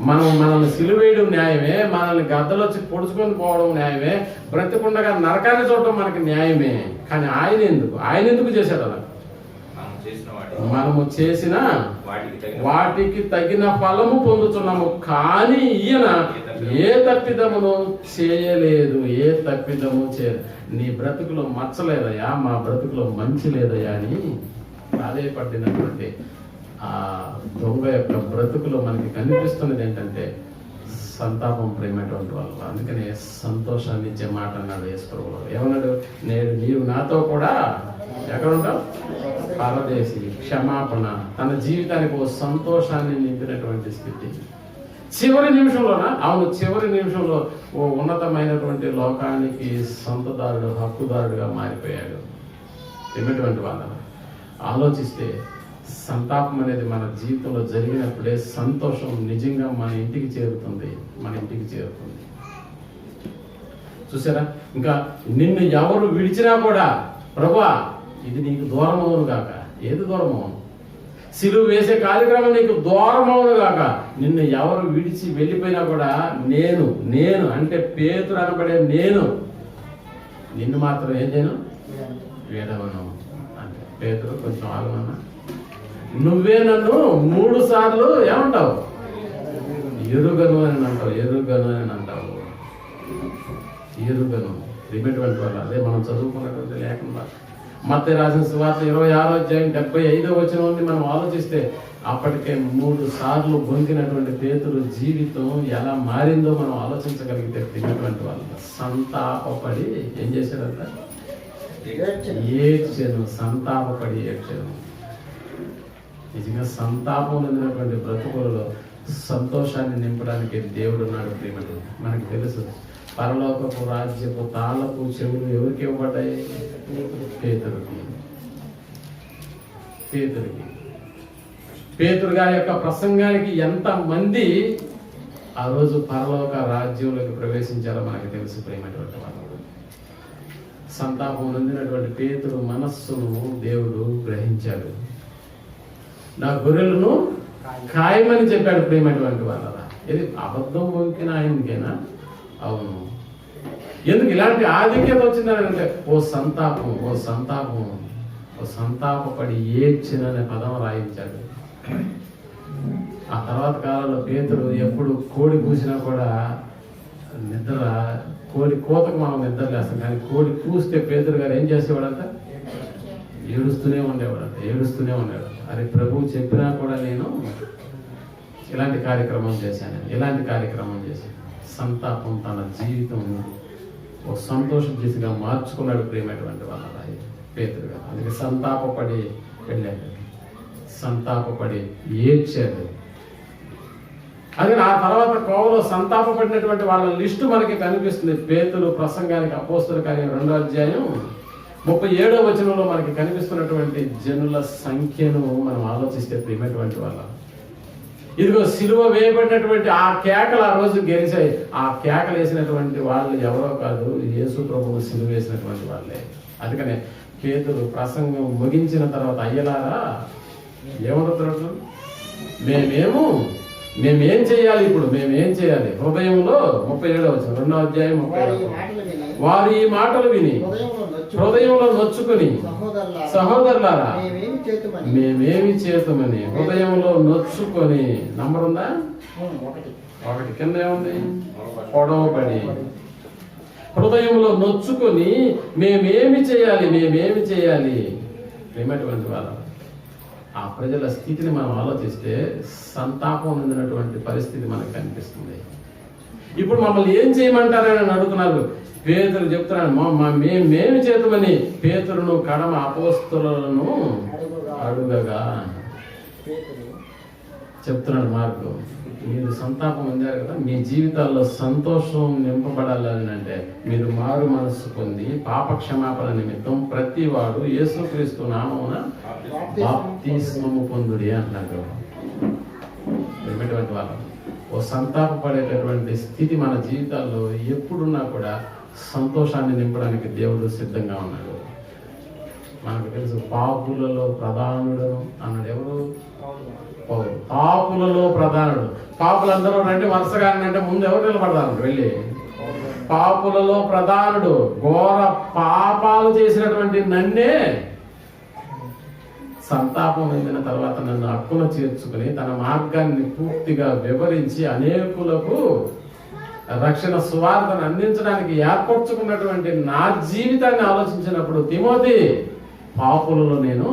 మనల్ని సిలువేయడం న్యాయమే, మనల్ని గద్దలొచ్చి పొడుచుకొని పోవడం న్యాయమే, బ్రతికుండగా నరకాన్ని చూడటం మనకి న్యాయమే. కానీ ఆయన ఎందుకు చేశాడు అలా? మనము చేసిన వాటికి తగిన ఫలము పొందుతున్నాము. కానీ ఈయన ఏ తప్పిదమును చేయలేదు. నీ బ్రతుకులో మచ్చలేదయ్యా, మా బ్రతుకులో మంచి లేదయ్యా అని ప్రాధేయపడినటువంటి ఆ దొంగ యొక్క బ్రతుకులో మనకి కనిపిస్తున్నది ఏంటంటే సంతాపం ప్రేమటువంటి వాళ్ళు. అందుకనే సంతోషాన్ని ఇచ్చే మాట అన్నాడు యేసు ప్రభువు. ఏమన్నాడు? నేడు నీవు నాతో కూడా ఎక్కడ ఉంటావు? పరదేశి. క్షమాపణ. తన జీవితానికి ఓ సంతోషాన్ని నింపినటువంటి స్థితి. చివరి నిమిషంలో ఓ ఉన్నతమైనటువంటి లోకానికి సొంతదారుడు, హక్కుదారుడుగా మారిపోయాడు. ఎటువంటి వాళ్ళ ఆలోచిస్తే సంతాపం అనేది మన జీవితంలో జరిగినప్పుడే సంతోషం నిజంగా మన ఇంటికి చేరుతుంది. చూసారా? ఇంకా నిన్ను ఎవరు విడిచినా కూడా ప్రభువా ఇది నీకు దూరం అవును గాక. ఏది దూరం అవును? సిలువ వేసే కార్యక్రమం నీకు దూరం అవును గాక. నిన్ను ఎవరు విడిచి వెళ్ళిపోయినా కూడా నేను అంటే పేతురు అనబడే నేను నిన్ను మాత్రం ఏం చేయను, వేడవను అంటే. పేతురు కొంచెం ఆగమన్నా, నువ్వే నన్ను 3 సార్లు ఏమంటావు, ఎరుగను అని అంటావు. ఎరుగను రిపీట్మెంట్ వల్ల. అదే మనం చదువుకున్నటువంటి లేకుండా మత్తయి రాసిన సువార్త 26వ అధ్యాయం 75వ వచనం నుండి మనం ఆలోచిస్తే అప్పటికే 3 సార్లు బొంకినటువంటి పేతురు జీవితం ఎలా మారిందో మనం ఆలోచించగలిగితే తిన్నటువంటి వాళ్ళు సంతాపపడి ఏం చేశారంట, ఏడ్చెను. సంతాపపడి ఏడ్చెను. నిజంగా సంతాపం చెందినటువంటి బ్రతుకులలో సంతోషాన్ని నింపడానికి దేవుడు ఉన్నాడు. ప్రియమని మనకు తెలుసు. పరలోకపు రాజ్యపు తాళపు చెవులు ఎవరికి ఇవ్వబడ్డాయి? పేతురుకి. పేతురు గారి యొక్క ప్రసంగానికి ఎంత మంది ఆ రోజు పరలోక రాజ్యంలోకి ప్రవేశించారో మనకు తెలుసు. ప్రేమటువంటి వాళ్ళు సంతాపం నొందినటువంటి పేతురు మనస్సును దేవుడు గ్రహించాడు. నా గొర్రెలను ఖాయమని చెప్పాడు. ప్రేమటువంటి వాళ్ళరా, ఇది అబద్ధం పొంకిన ఆయనకేనా? అవును. ఎందుకు ఇలాంటి ఆధిక్యత వచ్చిందని అంటే ఓ సంతాపపడి ఏడ్చిననే పదం రాయించాడు. ఆ తర్వాత కాలంలో పేతురు ఎప్పుడు కోడి కూసినా కూడా నిద్ర, కోడి కోతకు మనం నిద్ర లేస్తాం, కానీ కోడి కూస్తే పేతురు గారు ఏం చేసేవాడంట, ఏడుస్తూనే ఉండేవాడు. అరే ప్రభువు చెప్పినా కూడా నేను ఇలాంటి కార్యక్రమం చేశాను. సంతాపం తన జీవితం ఒక సంతోష దిశగా మార్చుకున్నాడు. ప్రేమటువంటి వాళ్ళ పేతురు గారు. అందుకే సంతాపపడి వెళ్ళాడు, సంతాపపడి ఏడ్చాడు. అదే ఆ తర్వాత కోవలో సంతాపపడినటువంటి వాళ్ళ లిస్టు మనకి కనిపిస్తుంది. పేతురు ప్రసంగానికి అపోస్తల కార్యం 2వ అధ్యాయం 37వ వచనంలో మనకి కనిపిస్తున్నటువంటి జనుల సంఖ్యను మనం ఆలోచిస్తే ప్రియమైనటువంటి వాళ్ళ, ఇదిగో సిలువ వేయబడినటువంటి ఆ కేకలు ఆ రోజు గెలిచాయి. ఆ కేకలు వేసినటువంటి వాళ్ళు ఎవరో కాదు, యేసు ప్రభువు సిలువ వేసినటువంటి వాళ్ళే. అందుకనే పేతురు ప్రసంగం ముగించిన తర్వాత అయ్యలారా ఏమవుతున్నట్లు, మేమేం చేయాలి ఇప్పుడు, హృదయంలో 37వ వచనం 2వ అధ్యాయం 37 వారు ఈ మాటలు విని హృదయంలో నొచ్చుకుని సహోదరులారా మేమేమి చేతుమని హృదయంలో నొచ్చుకొని. నంబర్ ఉందా? 1 కింద ఏముంది? పొడవబడి హృదయంలో నొచ్చుకొని మేమేమి చేయాలి. ఏమటువంటి వాళ్ళ ఆ ప్రజల స్థితిని మనం ఆలోచిస్తే సంతాపం చెందినటువంటి పరిస్థితి మనకు కనిపిస్తుంది. ఇప్పుడు మమ్మల్ని ఏం చేయమంటారని అడుగుతున్నారు. పేతురు చెప్తున్నాడు, మేమేమి చేతుమని పేతురును కడమ అపోస్తలులను అడుగగా చెప్తున్నాడు మార్కు. మీరు సంతాపం పొందారు కదా, మీ జీవితాల్లో సంతోషం నింపబడాలని అంటే మీరు మారు మనస్సు పొంది పాప క్షమాపణ నిమిత్తం ప్రతి వాడు యేసుక్రీస్తు నామమున బాప్తిస్మము పొందుడి అంటున్నాడు. ఏమిటువంటి వాళ్ళు ఓ సంతాపపడేటటువంటి స్థితి మన జీవితాల్లో ఎప్పుడున్నా కూడా సంతోషాన్ని నింపడానికి దేవుడు సిద్ధంగా ఉన్నాడు. మనకు తెలుసు, పాపులలో ప్రధానుడు అన్నాడు. ఎవరు? పౌలు. పాపులలో ప్రధానుడు. పాపులందరూ రండి వరుసగా అంటే ముందు ఎవరు నిలబడతారు? వెళ్ళి పాపులలో ప్రధానుడు, ఘోర పాపాలు చేసినటువంటి నన్నే సంతాపం చెందిన తర్వాత నన్ను హక్కున చేర్చుకుని తన మార్గాన్ని పూర్తిగా వివరించి అనేకులకు రక్షణ సువార్తను అందించడానికి ఏర్పరచుకున్నటువంటి నా జీవితాన్ని ఆలోచించినప్పుడు తిమోతి పాపులలో నేను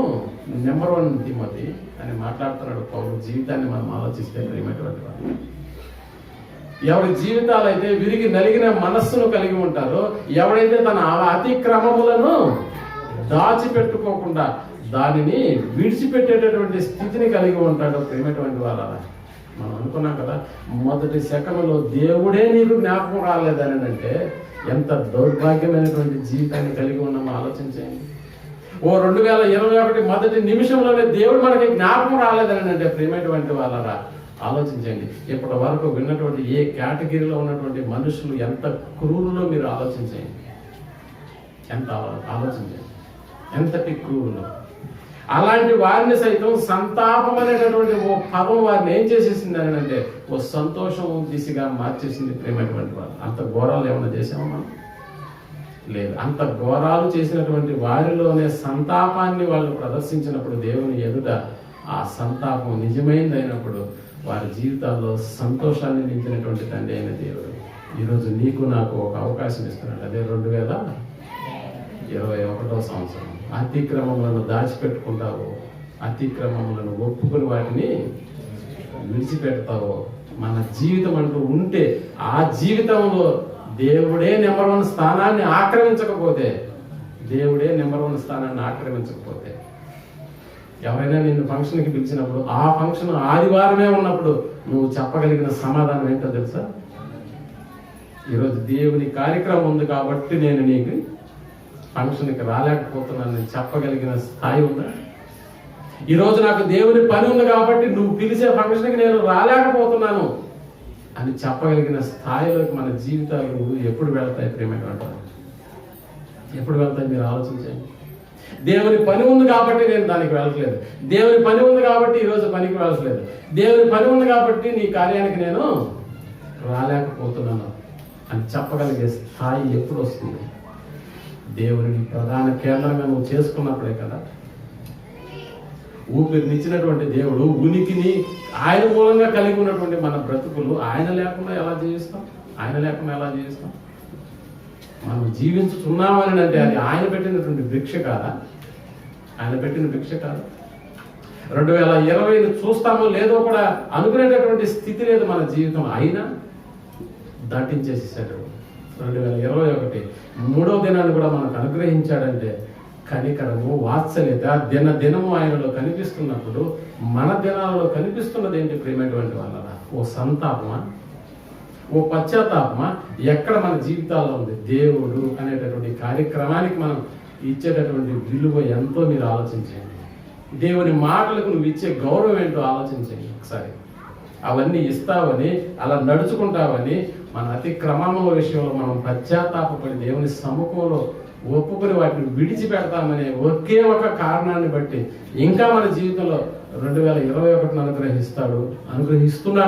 నెంబర్ 1 తిమోతి అని మాట్లాడుతున్నాడు పౌలు. జీవితాన్ని మనం ఆలోచిస్తే ప్రేమటువంటి వాళ్ళు ఎవరి జీవితాలు అయితే విరిగి నలిగిన మనస్సును కలిగి ఉంటారో, ఎవడైతే తన అతిక్రమములను దాచిపెట్టుకోకుండా దానిని విడిచిపెట్టేటటువంటి స్థితిని కలిగి ఉంటాడో ప్రేమటువంటి వాళ్ళ మనం అనుకున్నాం కదా, మొదటి సెకనులో దేవుడే నీకు జ్ఞాపకం రాలేదని అంటే ఎంత దౌర్భాగ్యమైనటువంటి జీవితాన్ని కలిగి ఉన్నామో ఆలోచించండి. ఓ 2021 మొదటి నిమిషంలోనే దేవుడు మనకి జ్ఞాపకం రాలేదని అంటే ప్రేమటువంటి వాళ్ళరా ఆలోచించండి. ఇప్పటి వరకు విన్నటువంటి ఏ కేటగిరీలో ఉన్నటువంటి మనుషులు ఎంత క్రూరులో మీరు ఆలోచించండి. ఆలోచించండి ఎంతటి క్రూరులో. అలాంటి వారిని సైతం సంతాపం అనేటటువంటి ఓ పదం వారిని ఏం చేసేసింది అని అంటే ఓ సంతోషం దిశగా మార్చేసింది ప్రేమైనటువంటి వారు. అంత ఘోరాలు ఏమైనా చేసామా మనం? లేదు. అంత ఘోరాలు చేసినటువంటి వారిలోనే సంతాపాన్ని వాళ్ళు ప్రదర్శించినప్పుడు దేవుని ఎదుట ఆ సంతాపం నిజమైందైనప్పుడు వారి జీవితాల్లో సంతోషాన్ని నింపినటువంటి తండ్రి అయిన దేవుడు ఈరోజు నీకు నాకు ఒక అవకాశం ఇస్తున్నాడు. అదే 2021 సంవత్సరం. అతిక్రమములను దాచిపెట్టుకుంటావో, అతిక్రమములను ఒప్పుకుని వాటిని విడిచిపెడతావో, మన జీవితం అంటూ ఉంటే ఆ జీవితంలో దేవుడే నెంబర్ 1 స్థానాన్ని ఆక్రమించకపోతే, ఎవరైనా నిన్ను ఫంక్షన్కి పిలిచినప్పుడు ఆ ఫంక్షన్ ఆదివారమే ఉన్నప్పుడు నువ్వు చెప్పగలిగిన సమాధానం ఏంటో తెలుసా? ఈరోజు దేవుని కార్యక్రమం ఉంది కాబట్టి నేను నీకు ఫంక్షన్కి రాలేకపోతున్నాను నేను చెప్పగలిగిన స్థాయి ఉందా? ఈరోజు నాకు దేవుని పని ఉంది కాబట్టి నువ్వు పిలిచే ఫంక్షన్కి నేను రాలేకపోతున్నాను అని చెప్పగలిగిన స్థాయిలోకి మన జీవితాలు ఎప్పుడు వెళ్తాయి ప్రేమైనటువంటి? ఎప్పుడు వెళ్తాయి మీరు ఆలోచించండి. దేవుని పని ఉంది కాబట్టి నేను దానికి వెళ్ళట్లేదు, దేవుని పని ఉంది కాబట్టి ఈరోజు పనికి వెళ్ళట్లేదు, దేవుని పని ఉంది కాబట్టి నీ కార్యానికి నేను రాలేకపోతున్నాను అని చెప్పగలిగే స్థాయి ఎప్పుడు వస్తుంది? దేవుని ప్రధాన కేంద్రంగా నువ్వు చేసుకున్నప్పుడే కదా. ఊపిరినిచ్చినటువంటి దేవుడు, ఉనికిని ఆయన మూలంగా కలిగి ఉన్నటువంటి మన బ్రతుకులు ఆయన లేకుండా ఎలా జీవిస్తాం? మనం జీవించుతున్నామని అంటే అది ఆయన పెట్టినటువంటి భిక్ష కాదా? 2020 చూస్తామో లేదో కూడా అనుకునేటటువంటి స్థితి లేదు మన జీవితం. అయినా దాటించేసేసాడు. 2021 3వ దినాన్ని కూడా మనకు అనుగ్రహించాడంటే కనికరము, వాత్సల్యత దినము ఆయనలో కనిపిస్తున్నప్పుడు మన దినాలలో కనిపిస్తున్నది ఏంటి ప్రేమైనటువంటి వాళ్ళ? ఓ సంతాపమా, ఓ పశ్చాత్తాపమా? ఎక్కడ మన జీవితాల్లో ఉంది? దేవుడు అనేటటువంటి కార్యక్రమానికి మనం ఇచ్చేటటువంటి విలువ ఎంతో మీరు ఆలోచించండి. దేవుని మాటలకు నువ్వు ఇచ్చే గౌరవం ఏంటో ఆలోచించండి ఒకసారి. అవన్నీ ఇస్తావని, అలా నడుచుకుంటావని, మన అతిక్రమముల విషయంలో మనం పశ్చాత్తాపడి దేవుని సముఖంలో ఒప్పుకొని వాటిని విడిచిపెడతామనే ఒకే ఒక కారణాన్ని బట్టి ఇంకా మన జీవితంలో 2021 అనుగ్రహిస్తున్నాడు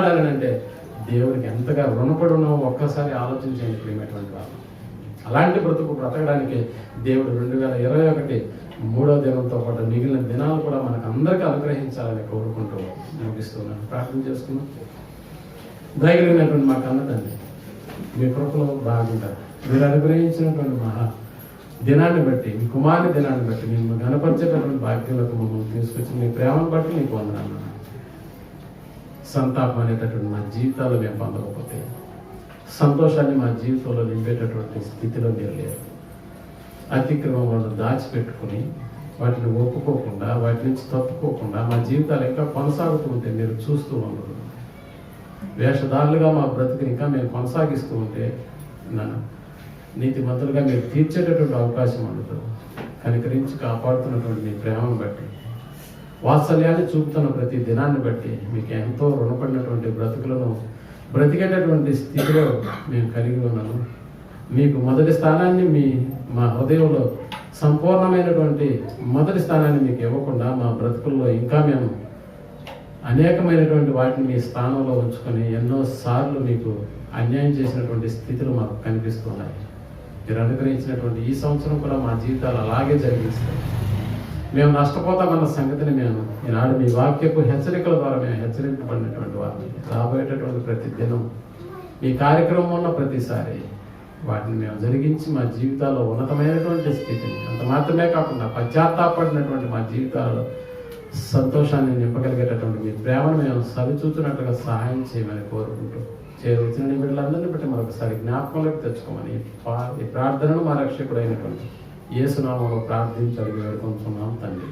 అని అంటే దేవుడికి ఎంతగా రుణపడి ఉన్నామో ఒక్కసారి ఆలోచించండి ప్రియమైనటువంటి వాళ్ళు. అలాంటి బ్రతకడానికి దేవుడు 2021 3వ దినంతో పాటు మిగిలిన దినాలు కూడా మనకు అందరికీ అనుగ్రహించాలని కోరుకుంటూ ముగిస్తున్నాను. ప్రార్థన చేసుకున్నాం. దయగలిగినటువంటి మా కన్న తండ్రి, మీ కృపలో బాగుంటారు. మీరు అనుగ్రహించినటువంటి మహా దినాన్ని బట్టి, మీ కుమారుని దినాన్ని బట్టి మేము గణపరిచేటటువంటి భాగ్యులకు మమ్మల్ని తీసుకొచ్చి మీ ప్రేమను బట్టి నీకు వందనాలు. సంతాపం అనేటటువంటి మా జీవితాల్లో మేము పొందకపోతే, సంతోషాన్ని మా జీవితంలో నింపేటటువంటి స్థితిలో మీరు లేరు. అతిక్రమం దాచిపెట్టుకుని వాటిని ఒప్పుకోకుండా, వాటి నుంచి తప్పుకోకుండా మా జీవితాలు ఇంకా కొనసాగుతూ ఉంటే మీరు చూస్తూ ఉండరు. వేషధారులుగా మా బ్రతుకుని ఇంకా మేము కొనసాగిస్తూ ఉంటే నన్ను నీతిమంతులుగా మీరు తీర్చేటటువంటి అవకాశం ఉండదు. కనికరించి కాపాడుతున్నటువంటి మీ ప్రేమను బట్టి, వాత్సల్యాన్ని చూపుతున్న ప్రతి దినాన్ని బట్టి మీకు ఎంతో రుణపడినటువంటి బ్రతుకులను బ్రతికేటటువంటి స్థితిలో మేము కలిగి ఉన్నాను. మీకు మొదటి స్థానాన్ని మా హృదయంలో సంపూర్ణమైనటువంటి మొదటి స్థానాన్ని మీకు ఇవ్వకుండా మా బ్రతుకుల్లో ఇంకా మేము అనేకమైనటువంటి వాటిని మీ స్థానంలో ఉంచుకొని ఎన్నోసార్లు మీకు అన్యాయం చేసినటువంటి స్థితులు మాకు కనిపిస్తున్నాయి. మీరు అనుగ్రహించినటువంటి ఈ సంవత్సరం కూడా మా జీవితాలు అలాగే జరిగిస్తాయి. మేము నష్టపోతామన్న సంగతిని మేము ఈనాడు మీ వాక్యపు హెచ్చరికల ద్వారా మేము హెచ్చరింపబడినటువంటి వారిని రాబోయేటటువంటి ప్రతి దినం మీ కార్యక్రమం ఉన్న ప్రతిసారి వాటిని మేము జరిగించి మా జీవితాల్లో ఉన్నతమైనటువంటి స్థితిని, అంత మాత్రమే కాకుండా పశ్చాత్తాపడినటువంటి మా జీవితాల్లో సంతోషాన్ని నింపగలిగేటటువంటి మీ ప్రేమను మేము సరిచూచినట్టుగా సహాయం చేయమని కోరుకుంటూ చేరువచ్చిన బిడ్డలందరినీ బట్టి మరొకసారి జ్ఞాపకంలోకి తెచ్చుకోమని ఈ ప్రార్థనను మా రక్షకుడైనటువంటి యేసు నామములో ప్రార్థించి అడిగి వేడుకుంటున్నాం తండ్రి.